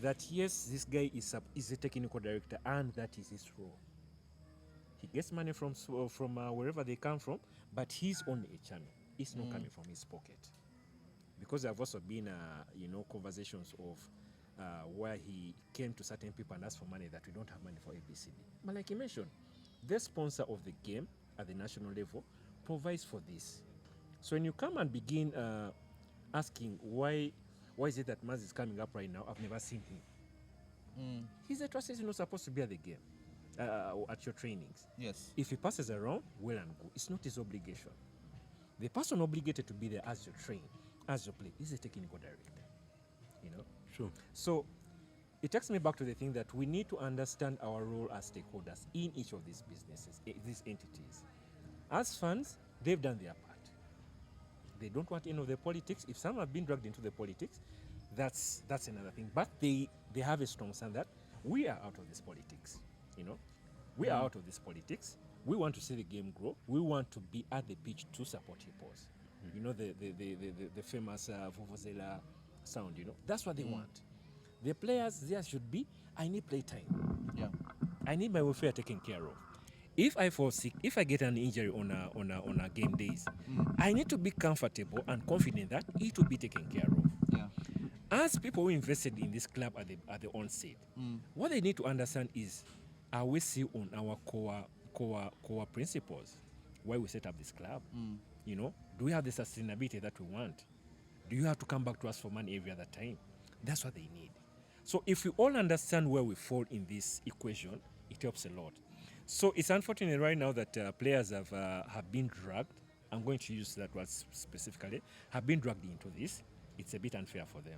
That yes, this guy is a technical director and that is his role. He gets money from wherever they come from, but he's only a channel. It's not coming from his pocket. Because there have also been, conversations of where he came to certain people and asked for money that we don't have money for ABCD. But like he mentioned, the sponsor of the game at the national level provides for this. So when you come and begin asking why is it that Manzi is coming up right now, I've never seen him. He's a trustee, he's not supposed to be at the game, at your trainings. Yes. If he passes around, well and good. It's not his obligation. The person obligated to be there as you train, as you play, is a technical director. Sure. So it takes me back to the thing that we need to understand our role as stakeholders in each of these businesses, these entities. As fans, they've done their part. They don't want any of the politics. If some have been dragged into the politics, that's another thing. But they have a strong stand that we are out of this politics. We are out of this politics. We want to see the game grow. We want to be at the pitch to support Hippos. The famous Vuvuzela sound. That's what they want. The players there should be. I need playtime. Yeah. I need my welfare taken care of. If I fall sick, if I get an injury on a game days, I need to be comfortable and confident that it will be taken care of. Yeah. As people who invested in this club at the onset, what they need to understand is, are we still on our core principles? Why we set up this club? Do we have the sustainability that we want? Do you have to come back to us for money every other time? That's what they need. So if we all understand where we fall in this equation, it helps a lot. So it's unfortunate right now that players have been dragged. I'm going to use that word specifically. Have been dragged into this. It's a bit unfair for them.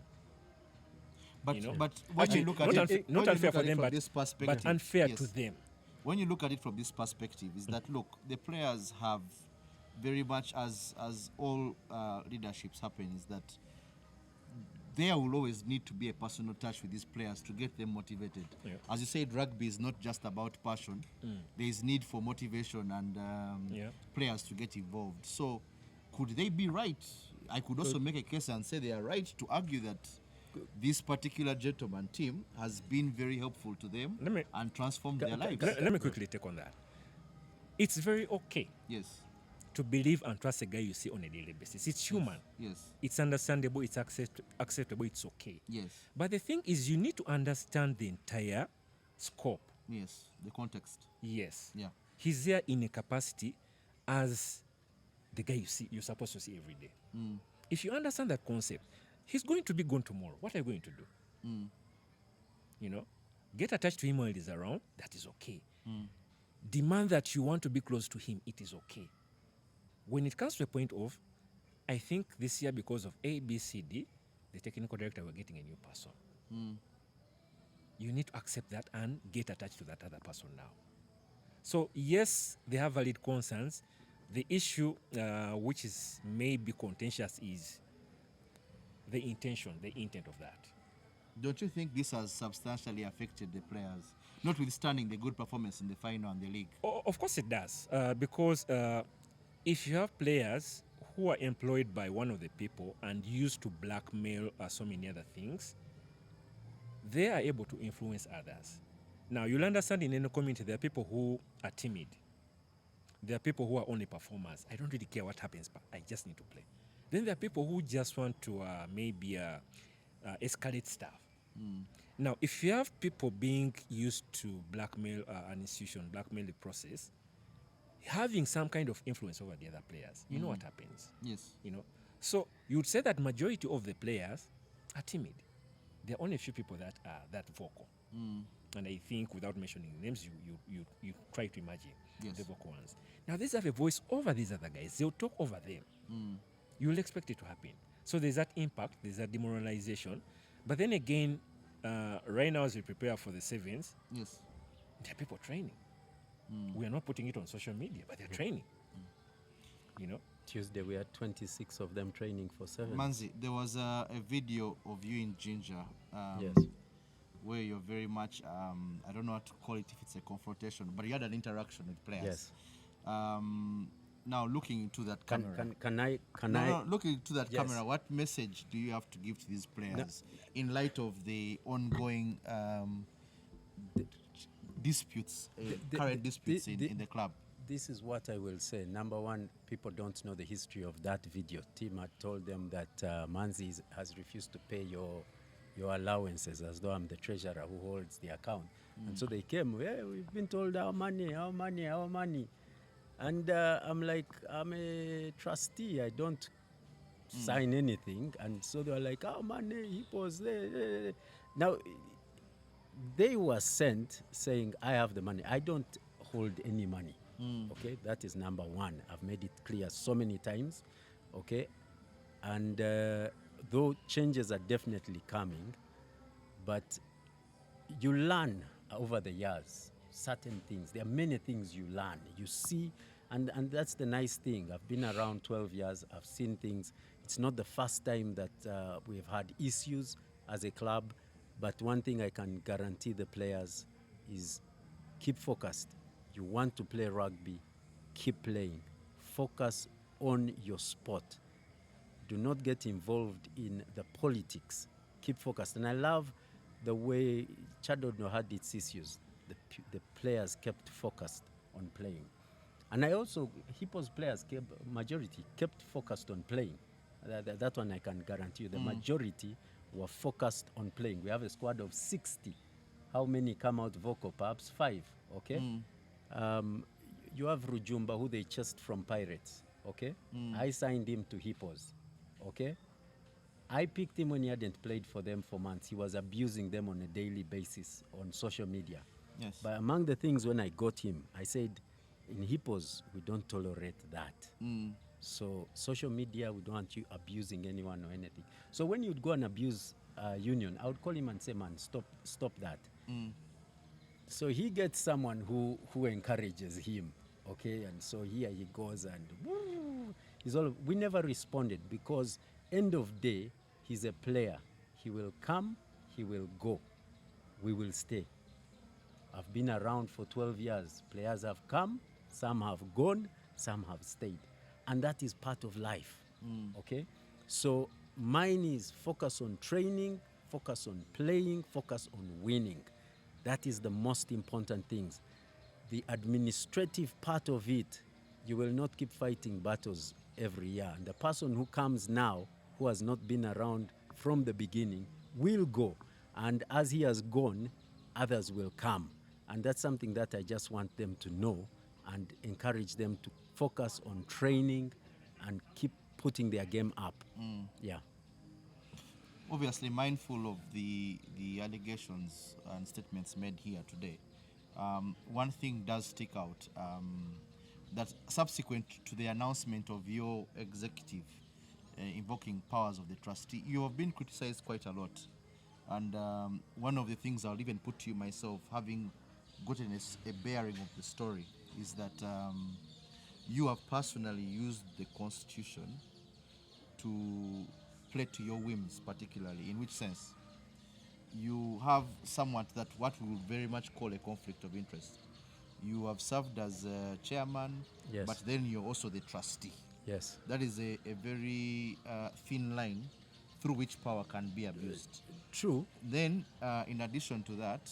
But when you look at it, not unfair for them, from this perspective, but unfair to them. When you look at it from this perspective, is that look, the players have very much as all leaderships happen, is that there will always need to be a personal touch with these players to get them motivated. Yeah. As you said, rugby is not just about passion. There is need for motivation and players to get involved. So could they be right? I could also make a case and say they are right to argue that this particular gentleman team has been very helpful to them and transformed their lives. Let me quickly take on that. It's very okay. Yes. To believe and trust a guy you see on a daily basis. It's human. Yes. It's understandable. It's acceptable. It's okay. Yes. But the thing is, you need to understand the entire scope. Yes. The context. Yes. Yeah. He's there in a capacity as the guy you're supposed to see every day. If you understand that concept, he's going to be gone tomorrow. What are you going to do? Get attached to him while he's around. That is okay. Demand that you want to be close to him. It is okay. When it comes to a point of, I think this year because of A, B, C, D, the technical director, we're getting a new person. You need to accept that and get attached to that other person now. So yes, they have valid concerns. The issue which is maybe contentious is the intent of that. Don't you think this has substantially affected the players, notwithstanding the good performance in the final and the league? Of course it does, because if you have players who are employed by one of the people and used to blackmail so many other things, they are able to influence others. Now, you'll understand in any community there are people who are timid. There are people who are only performers. I don't really care what happens, but I just need to play. Then there are people who just want to maybe escalate stuff. Now, if you have people being used to blackmail an institution, blackmail the process, having some kind of influence over the other players, you know what happens. Yes. You know, so you would say that majority of the players are timid. There are only a few people that are that vocal. And I think, without mentioning names, you try to imagine the vocal ones. Now, these have a voice over these other guys. They'll talk over them. You'll expect it to happen. So there's that impact, there's that demoralization. But then again, right now as we prepare for the sevens, there are people training. We are not putting it on social media, but they're training. You know? Tuesday we had 26 of them training for 7. Manzi, there was a video of you in Jinja. Yes. Where you're very much, I don't know what to call it, if it's a confrontation, but you had an interaction with players. Yes. Now, looking into that camera. Can I? Looking into that Yes. camera, what message do you have to give to these players in light of the ongoing disputes, current disputes in the club? This is what I will say. Number one, people don't know the history of that video. Tim had told them that Manzi has refused to pay your allowances, as though I'm the treasurer who holds the account. And so they came, hey, we've been told our money. And I'm like, I'm a trustee. I don't sign anything. And so they were like, our money, Hippos. Now, they were sent saying, I have the money. I don't hold any money. Okay, that is number one. I've made it clear so many times. Okay, and though changes are definitely coming, but you learn over the years certain things. There are many things you learn. You see, and that's the nice thing. I've been around 12 years. I've seen things. It's not the first time that we've had issues as a club, but one thing I can guarantee the players is keep focused. You want to play rugby, keep playing. Focus on your sport. Do not get involved in the politics. Keep focused. And I love the way Chadodno had its issues. The players kept focused on playing. And I also, Hippos players, majority, kept focused on playing. That one I can guarantee you. The majority were focused on playing. We have a squad of 60. How many come out vocal? Perhaps 5, okay? You have Rujumba, who they chased from Pirates, okay? I signed him to Hippos, okay? I picked him when he hadn't played for them for months. He was abusing them on a daily basis on social media. Yes. But among the things when I got him, I said, in Hippos, we don't tolerate that. So social media, we don't want you abusing anyone or anything. So when you'd go and abuse Union, I would call him and say, man, stop that. So he gets someone who encourages him, okay? And so here he goes and woo, we never responded because end of day, he's a player. He will come, he will go. We will stay. I've been around for 12 years. Players have come, some have gone, some have stayed. And that is part of life, okay? So mine is focus on training, focus on playing, focus on winning. That is the most important things. The administrative part of it, you will not keep fighting battles every year. And the person who comes now, who has not been around from the beginning, will go. And as he has gone, others will come. And that's something that I just want them to know and encourage them to focus on training and keep putting their game up. Yeah. Obviously mindful of the allegations and statements made here today. One thing does stick out, that subsequent to the announcement of your executive invoking powers of the trustee, you have been criticized quite a lot. And one of the things I'll even put to you myself, having gotten a bearing of the story, is that you have personally used the Constitution to play to your whims, particularly. In which sense? you have somewhat that what we would very much call a conflict of interest. You have served as chairman, Yes. but then you're also the trustee. Yes. That is a very thin line through which power can be abused. True. Then, in addition to that,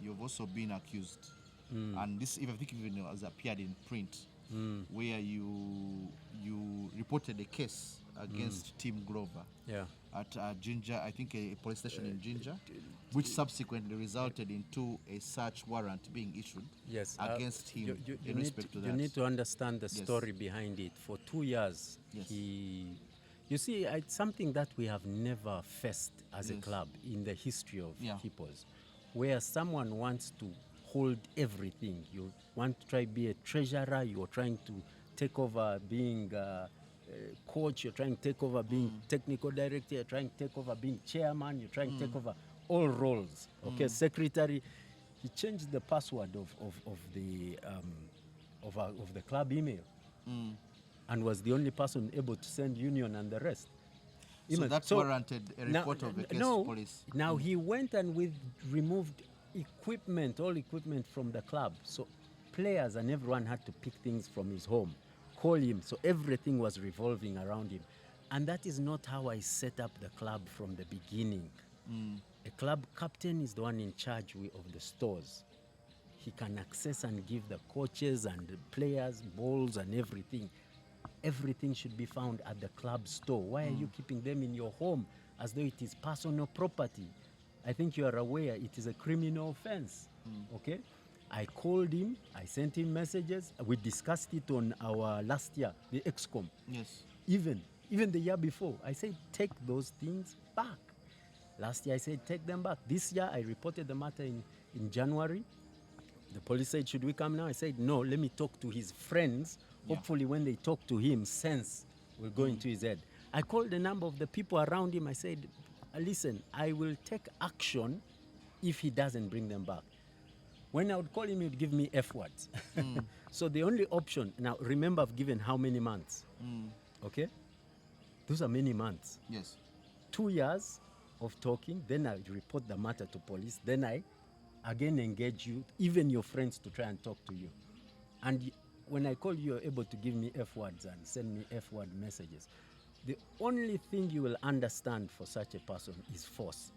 you've also been accused, and this, if I think, even has appeared in print, where you reported a case against Tim Grover Yeah. at Jinja, I think a police station in Jinja, which subsequently resulted into a search warrant being issued Yes. against him You in respect to that. You need to understand the Yes. story behind it. For 2 years, Yes. you see, it's something that we have never faced as a Yes. club in the history of Yeah. Hippos, where someone wants to hold everything. You want to try to be a treasurer, you're trying to take over being coach, you're trying to take over being technical director, you're trying to take over being chairman, you're trying to take over all roles. Okay, secretary. He changed the password of the club email, and was the only person able to send union and the rest. So that warranted a report of the case to police. Now he went and removed equipment, all equipment from the club. So players and everyone had to pick things from his home, call him. So everything was revolving around him. And that is not how I set up the club from the beginning. A club captain is the one in charge of the stores. He can access and give the coaches and the players balls and everything. Everything should be found at the club store. Why are you keeping them in your home as though it is personal property? I think you are aware it is a criminal offense. Okay? I called him, I sent him messages. We discussed it on our last year, the XCOM. Yes. Even the year before, I said, take those things back. Last year, I said, take them back. This year, I reported the matter in January. The police said, should we come now? I said, no, let me talk to his friends. Yeah. Hopefully, when they talk to him, sense will go into his head. I called a number of the people around him. I said, listen, I will take action if he doesn't bring them back. When I would call him, he would give me F words. So the only option, now remember, I've given how many months? Okay? Those are many months. Yes. 2 years of talking, then I report the matter to police, then I again engage you, even your friends, to try and talk to you. And when I call you, you're able to give me F words and send me F word messages. The only thing you will understand for such a person is force.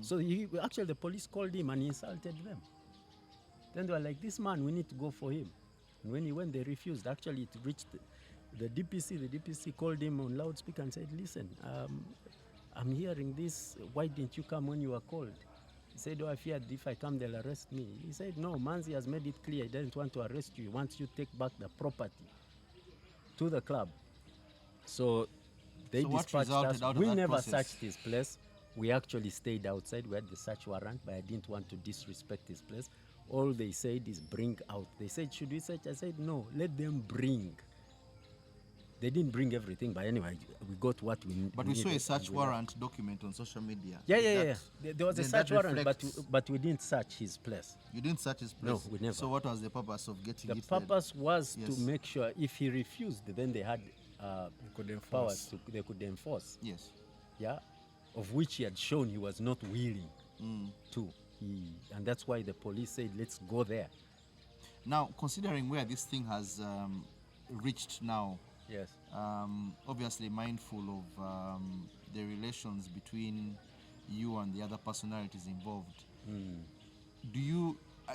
So actually the police called him and he insulted them. Then they were like, this man, we need to go for him. And when he went, they refused. Actually, it reached the DPC. The DPC called him on loudspeaker and said, listen, I'm hearing this. Why didn't you come when you were called? He said, I feared if I come, they'll arrest me. He said, no, Manzi has made it clear he doesn't want to arrest you. He wants you to take back the property to the club. So they dispatched us. We never searched his place. We actually stayed outside. We had the search warrant, but I didn't want to disrespect his place. All they said is bring out. They said, should we search? I said, no, let them bring. They didn't bring everything, but anyway, we got what we needed. But we saw a search warrant document on social media. Yeah. There was a search warrant, but we didn't search his place. You didn't search his place? No, we never. So what was the purpose of getting it? The purpose was to make sure if he refused, then they had powers they could enforce. Yes. Yeah, of which he had shown he was not willing to. And that's why the police said, let's go there. Now, considering where this thing has reached now, yes, obviously mindful of the relations between you and the other personalities involved,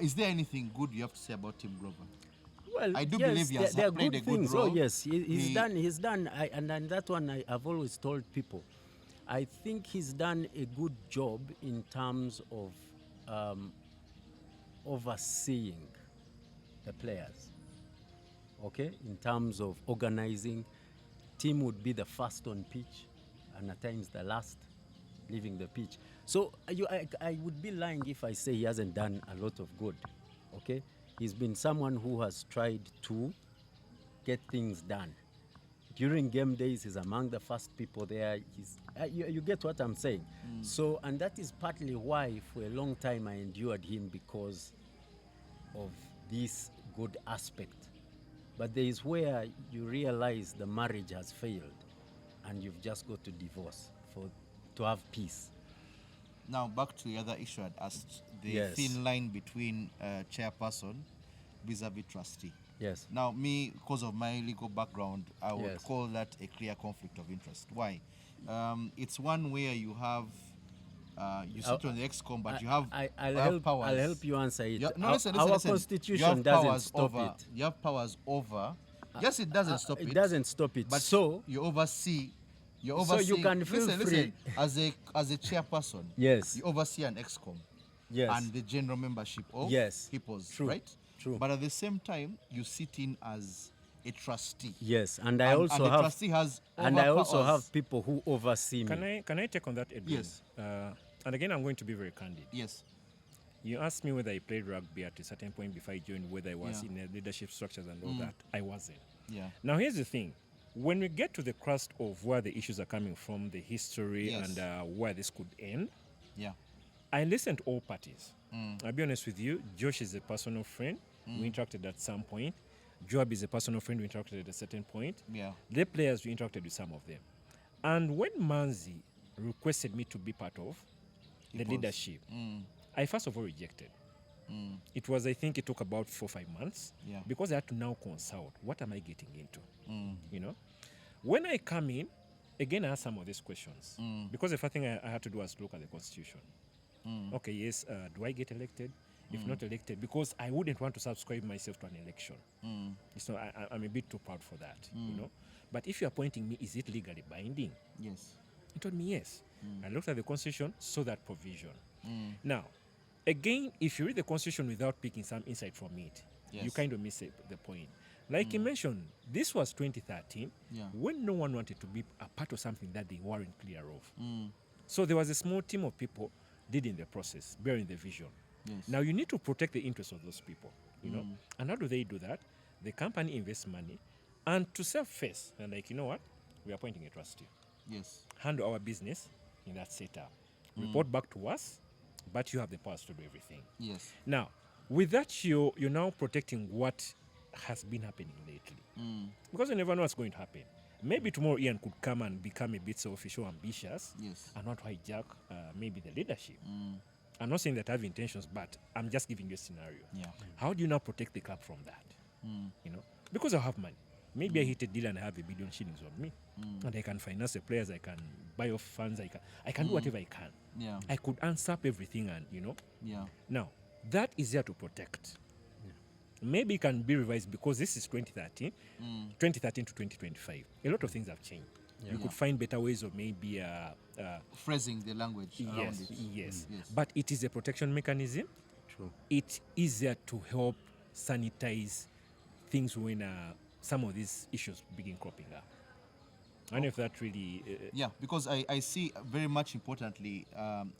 is there anything good you have to say about Tim Grover? Well, I do believe he has played a good role. Oh, yes, he's done. And that one I've always told people. I think he's done a good job in terms of overseeing the players. Okay, in terms of organizing, team would be the first on pitch, and at times the last, leaving the pitch. So I would be lying if I say he hasn't done a lot of good. Okay, he's been someone who has tried to get things done. During game days, he's among the first people there. You get what I'm saying? So, and that is partly why for a long time I endured him, because of this good aspect. But there is where you realize the marriage has failed and you've just got to divorce to have peace. Now back to the other issue I'd asked, the Yes. thin line between chairperson vis-a-vis trustee. Yes. Now me, because of my legal background, I would Yes. call that a clear conflict of interest. Why? It's one where you have, you sit on the ExCom, but you have I'll powers. help you answer it. No, Our- listen, Our listen. constitution You have doesn't powers stop over, it. You have powers over. Yes, it doesn't stop it. It doesn't stop it. But so you oversee. You So oversee. you can feel listen, free. listen. As a chairperson, Yes. you oversee an ExCom. Yes. And the general membership of Yes. Hippos, True. right? True. But at the same time, you sit in as a trustee. yes, and I also and the have trustee has and I also overpowers. have people who oversee me. Can I take on that, Edwin? Yes. And again, I'm going to be very candid. Yes. You asked me whether I played rugby at a certain point before I joined, whether I was Yeah. in leadership structures and all that. I wasn't. Yeah. Now, here's the thing. When we get to the crust of where the issues are coming from, the history, Yes. and where this could end, Yeah. I listened to all parties. I'll be honest with you. Josh is a personal friend. We interacted at some point. Joab is a personal friend. We interacted at a certain point. Yeah. The players, we interacted with some of them. And when Manzi requested me to be part of the Hippos. leadership, I first of all rejected. It was, I think it took about 4 or 5 months, Yeah. because I had to now consult, what am I getting into? You know, when I come in, again, I asked some of these questions, because the first thing I had to do was look at the constitution. Okay, yes, do I get elected? If not elected, because I wouldn't want to subscribe myself to an election. So I'm a bit too proud for that, you know. But if you're appointing me, is it legally binding? Yes. He told me yes. I looked at the constitution, saw that provision. Now, again, if you read the constitution without picking some insight from it, you Yes. kind of miss the point. Like you mentioned, this was 2013, Yeah. when no one wanted to be a part of something that they weren't clear of. So there was a small team of people leading the process, bearing the vision. Yes. Now you need to protect the interests of those people, you know. And how do they do that? The company invests money, and to self face, and like, you know what, we are appointing a trustee. Yes. Handle our business in that setup. Report back to us, but you have the powers to do everything. Yes. Now, with that, you're now protecting what has been happening lately. Because you never know what's going to happen. Maybe tomorrow Ian could come and become a bit selfish or ambitious Yes. and not hijack maybe the leadership. I'm not saying that I have intentions, but I'm just giving you a scenario. Yeah. How do you now protect the club from that? You know, because I have money. Maybe I hit a deal and I have $1 billion on me, and I can finance the players. I can buy off funds. I can do whatever I can. Yeah. I could unsap everything, and you know. Yeah. Now that is there to protect. Maybe it can be revised because this is 2013, 2013 to 2025. A lot of things have changed. You could find better ways of maybe Phrasing the language around yes, it. yes, Yes. but it is a protection mechanism. True. It is there to help sanitize things when some of these issues begin cropping up. I don't know if that really. Yeah, because I see very much importantly,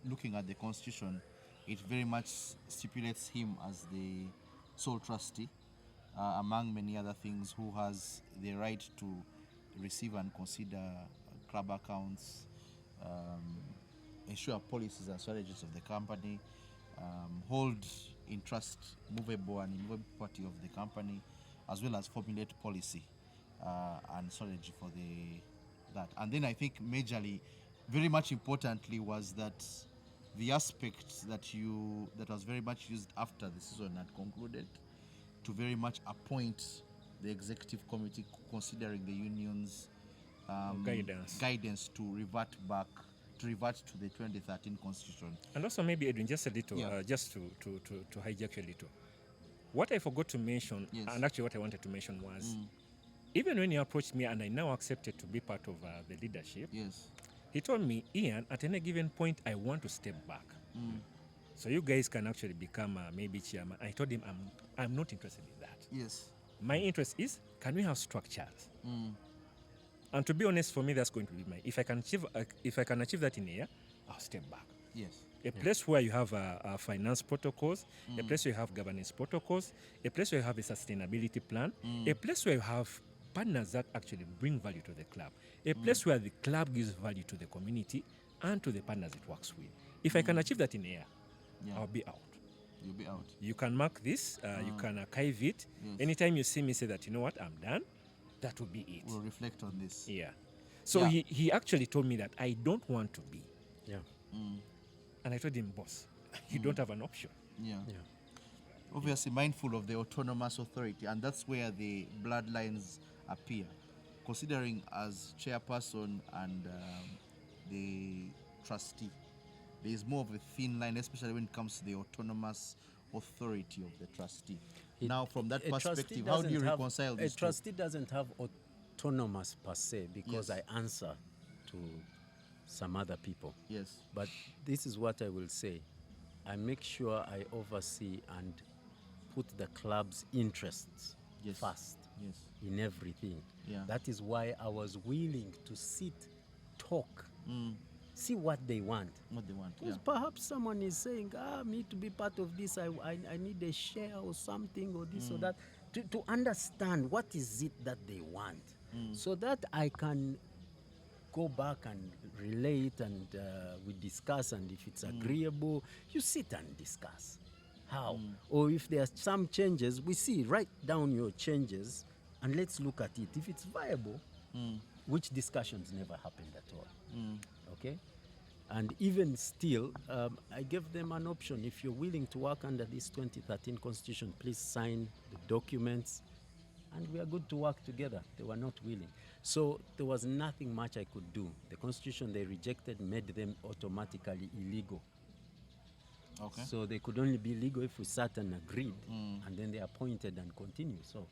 looking at the constitution, it very much stipulates him as the sole trustee, among many other things, who has the right to receive and consider club accounts, ensure policies and strategies of the company, hold in trust movable and immovable property of the company, as well as formulate policy and strategy for that. And then I think majorly, very much importantly, was that the aspect that was very much used after the season had concluded, to very much appoint the executive committee, considering the union's guidance to revert to the 2013 constitution. And also maybe Edwin, just a little, Yeah. just to hijack a little. What I forgot to mention, Yes. and actually what I wanted to mention was, even when he approached me and I now accepted to be part of the leadership, Yes. he told me, Ian, at any given point, I want to step back. So you guys can actually become maybe chairman. I told him, I'm not interested in that. Yes. My interest is, can we have structures? And to be honest, for me, that's going to be if I can achieve that in a year, I'll step back. Yes. A place where you have finance protocols, a place where you have governance protocols, a place where you have a sustainability plan, a place where you have partners that actually bring value to the club, a place where the club gives value to the community and to the partners it works with. If I can achieve that in a year, I'll be out. You'll be out. You can mark this, you can archive it. Yes. Anytime you see me say that, you know what, I'm done, that will be it. We'll reflect on this. Yeah. So Yeah. he actually told me that I don't want to be Yeah. And I told him, boss, you don't have an option. Yeah. Obviously mindful of the autonomous authority, and that's where the bloodlines appear. Considering as chairperson and the trustee, there is more of a thin line, especially when it comes to the autonomous authority of the trustee. Now, from that perspective, how do you reconcile these two? A trustee doesn't have autonomous per se, because I answer to some other people. Yes. But this is what I will say. I make sure I oversee and put the club's interests first in everything. Yeah. That is why I was willing to sit, talk, see what they want. Because perhaps someone is saying, me to be part of this, I need a share or something or this or that. To understand what is it that they want, so that I can go back and relate, and we discuss, and if it's agreeable, you sit and discuss. How? Or if there are some changes, we see, write down your changes and let's look at it. If it's viable, which discussions never happened at all. Okay? And even still, I gave them an option. If you're willing to work under this 2013 constitution, please sign the documents, and we are good to work together. They were not willing. So there was nothing much I could do. The constitution they rejected made them automatically illegal. Okay. So they could only be legal if we sat and agreed, and then they appointed and continue. So,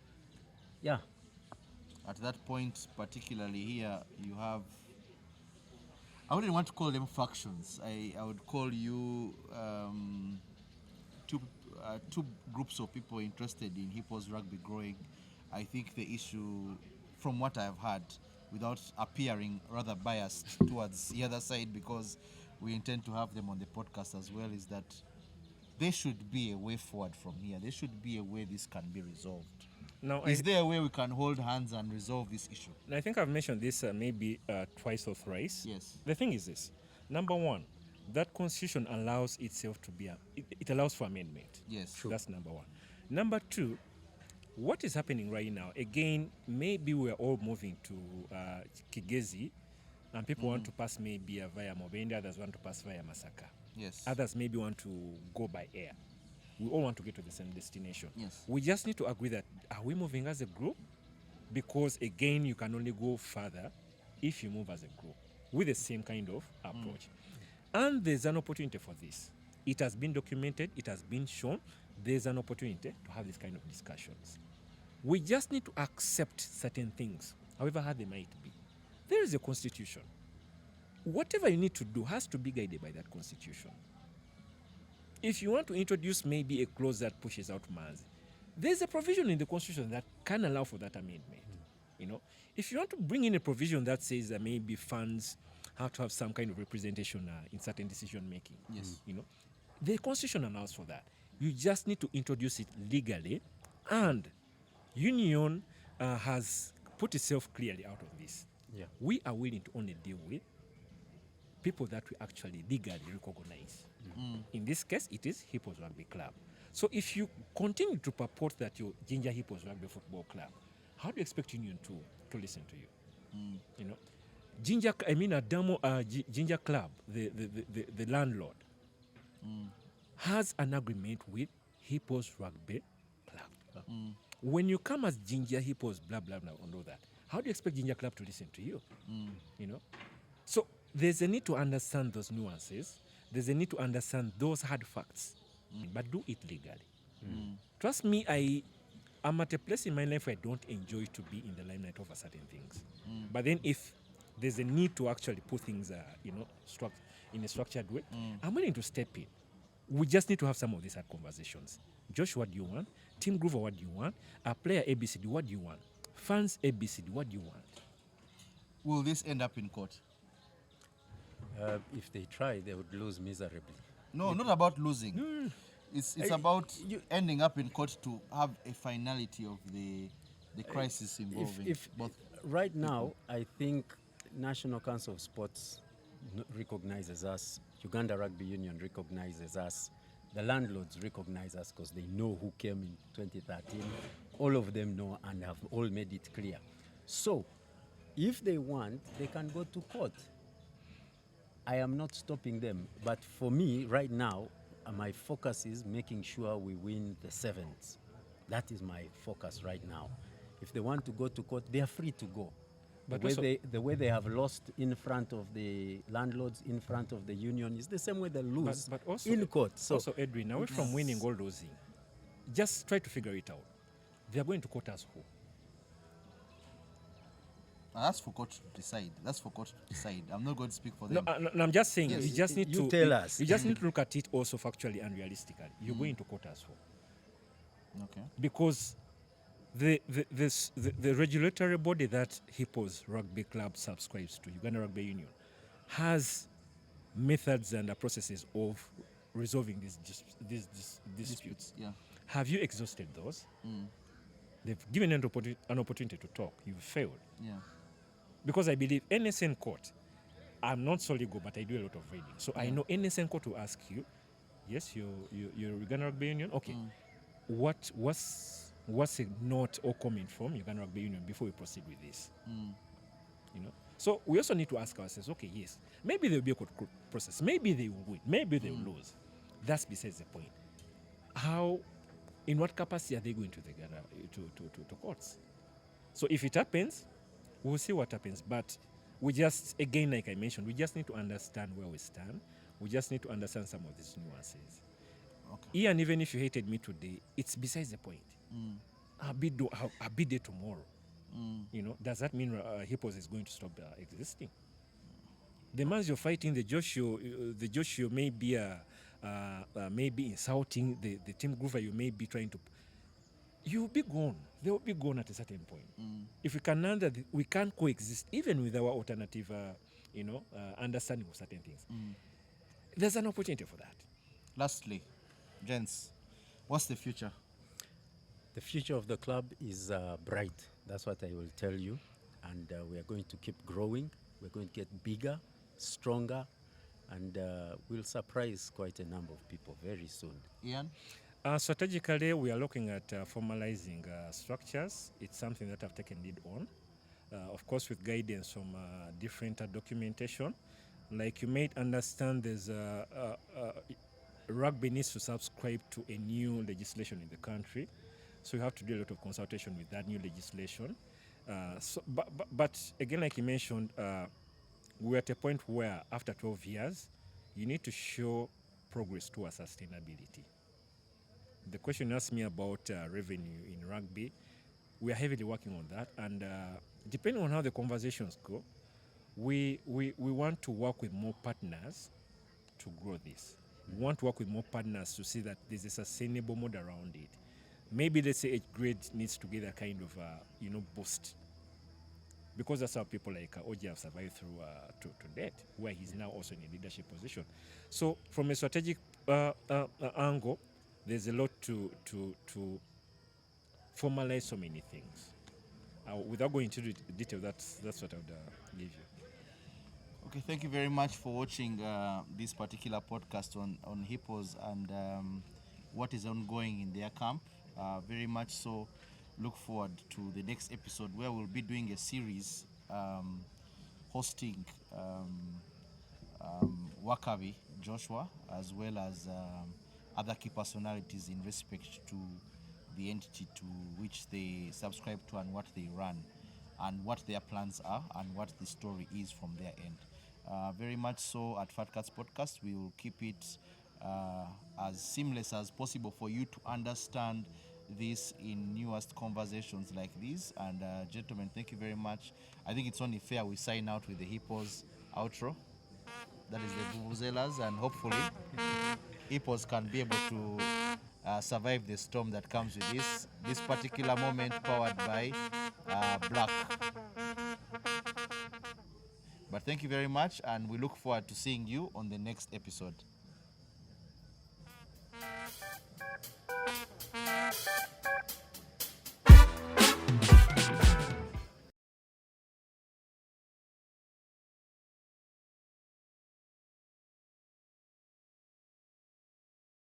yeah. At that point, particularly here, you have, I wouldn't want to call them factions. I would call you two groups of people interested in Hippos Rugby growing. I think the issue, from what I've heard, without appearing rather biased towards the other side, because we intend to have them on the podcast as well, is that there should be a way forward from here. There should be a way this can be resolved. Now, is there a way we can hold hands and resolve this issue? I think I've mentioned this maybe twice or thrice. Yes. The thing is this. Number one, that constitution allows itself to be, it allows for amendment. Yes. True. That's number one. Number two, what is happening right now, again, maybe we're all moving to Kigezi, and people want to pass maybe via Mobende, others want to pass via Masaka. Yes. Others maybe want to go by air. We all want to get to the same destination. Yes. We just need to agree that, are we moving as a group? Because again, you can only go further if you move as a group with the same kind of approach. And there's an opportunity for this. It has been documented, it has been shown. There's an opportunity to have this kind of discussions. We just need to accept certain things, however hard they might be. There is a constitution. Whatever you need to do has to be guided by that constitution. If you want to introduce maybe a clause that pushes out Manzi, there's a provision in the constitution that can allow for that amendment. You know, if you want to bring in a provision that says that maybe funds have to have some kind of representation in certain decision making, you know, the constitution allows for that. You just need to introduce it legally, and Union has put itself clearly out of this. Yeah. We are willing to only deal with people that we actually legally recognize. In this case, it is Hippos Rugby Club. So if you continue to purport that you're Jinja Hippos Rugby Football Club, how do you expect Union to listen to you? You know, Jinja Club, the landlord, has an agreement with Hippos Rugby Club. When you come as Jinja Hippos, blah, blah, blah, and all that, how do you expect Jinja Club to listen to you? You know? So there's a need to understand those nuances. There's a need to understand those hard facts, but do it legally. Trust me, I'm at a place in my life where I don't enjoy to be in the limelight over certain things. But then if there's a need to actually put things, you know, in a structured way, I'm willing to step in. We just need to have some of these hard conversations. Josh, what do you want? Team Groover, what do you want? Player ABCD, what do you want? Fans ABCD, what do you want? Will this end up in court? If they try, they would lose miserably. No, not about losing. It's about ending up in court to have a finality of the crisis involving both. Right now, I think National Council of Sports recognizes us. Uganda Rugby Union recognizes us. The landlords recognize us because they know who came in 2013. All of them know and have all made it clear. So, if they want, they can go to court. I am not stopping them. But for me, right now, my focus is making sure we win the sevens. That is my focus right now. If they want to go to court, they are free to go. But The way they have lost in front of the landlords, in front of the union, is the same way they lose but also, in court. So also, Edwin, away from winning or losing, just try to figure it out. They are going to court as who? That's for court to decide. I'm not going to speak for them. No, I'm just saying, Yes. you just need You to tell us. You just need to look at it also factually and realistically. You're going to court as who? Okay. Because the regulatory body that Hippos Rugby Club subscribes to, Uganda Rugby Union, has methods and processes of resolving these disputes. Yeah. Have you exhausted those? They've given an opportunity to talk. You've failed. Yeah. Because I believe NSN court, I'm not so legal, but I do a lot of reading. So I know NSN court will ask you, yes, you're Uganda Rugby Union? Okay. What's a note or comment from Uganda Rugby Union before we proceed with this? You know? So we also need to ask ourselves, okay, yes, maybe there will be a court process. Maybe they will win. Maybe they will lose. That's besides the point. In what capacity are they going to the courts? So if it happens, we'll see what happens. But we just, again, like I mentioned, we just need to understand where we stand. We just need to understand some of these nuances. Okay. Ian, even if you hated me today, it's besides the point. I'll be there tomorrow. You know, does that mean Hippos is going to stop existing? The Manzi you're fighting, the Joshua may be insulting the team groover. You may be trying to. You'll be gone. They will be gone at a certain point. If we can we can't coexist even with our alternative, understanding of certain things. There's an opportunity for that. Lastly, gents, what's the future? the future of the club is bright. That's what I will tell you. And we are going to keep growing. We're going to get bigger, stronger, and we'll surprise quite a number of people very soon. Ian? Strategically, we are looking at formalizing structures. It's something that I've taken lead on. Of course, with guidance from different documentation. Like you might understand, there's rugby needs to subscribe to a new legislation in the country. So you have to do a lot of consultation with that new legislation. But again, like you mentioned, we're at a point where after 12 years, you need to show progress towards sustainability. The question you asked me about revenue in rugby, we are heavily working on that. And depending on how the conversations go, we want to work with more partners to grow this. We want to work with more partners to see that there's a sustainable model around it. Maybe let's say age grade needs to get a kind of boost, because that's how people like OJ have survived through to date, where he's now also in a leadership position. So from a strategic angle, there's a lot to formalize so many things. Without going into the detail, that's what I would give you. Okay, thank you very much for watching this particular podcast on Hippos and what is ongoing in their camp. Very much so look forward to the next episode where we'll be doing a series hosting Wakabi, Joshua, as well as other key personalities in respect to the entity to which they subscribe to and what they run and what their plans are and what the story is from their end. Very much so at Fat Cats Podcast, we will keep it as seamless as possible for you to understand this in newest conversations like this. And gentlemen, thank you very much. I think it's only fair we sign out with the Hippos outro. That is the Vuvuzelas, and hopefully Hippos can be able to survive the storm that comes with this particular moment, powered by Black. But thank you very much, and we look forward to seeing you on the next episode.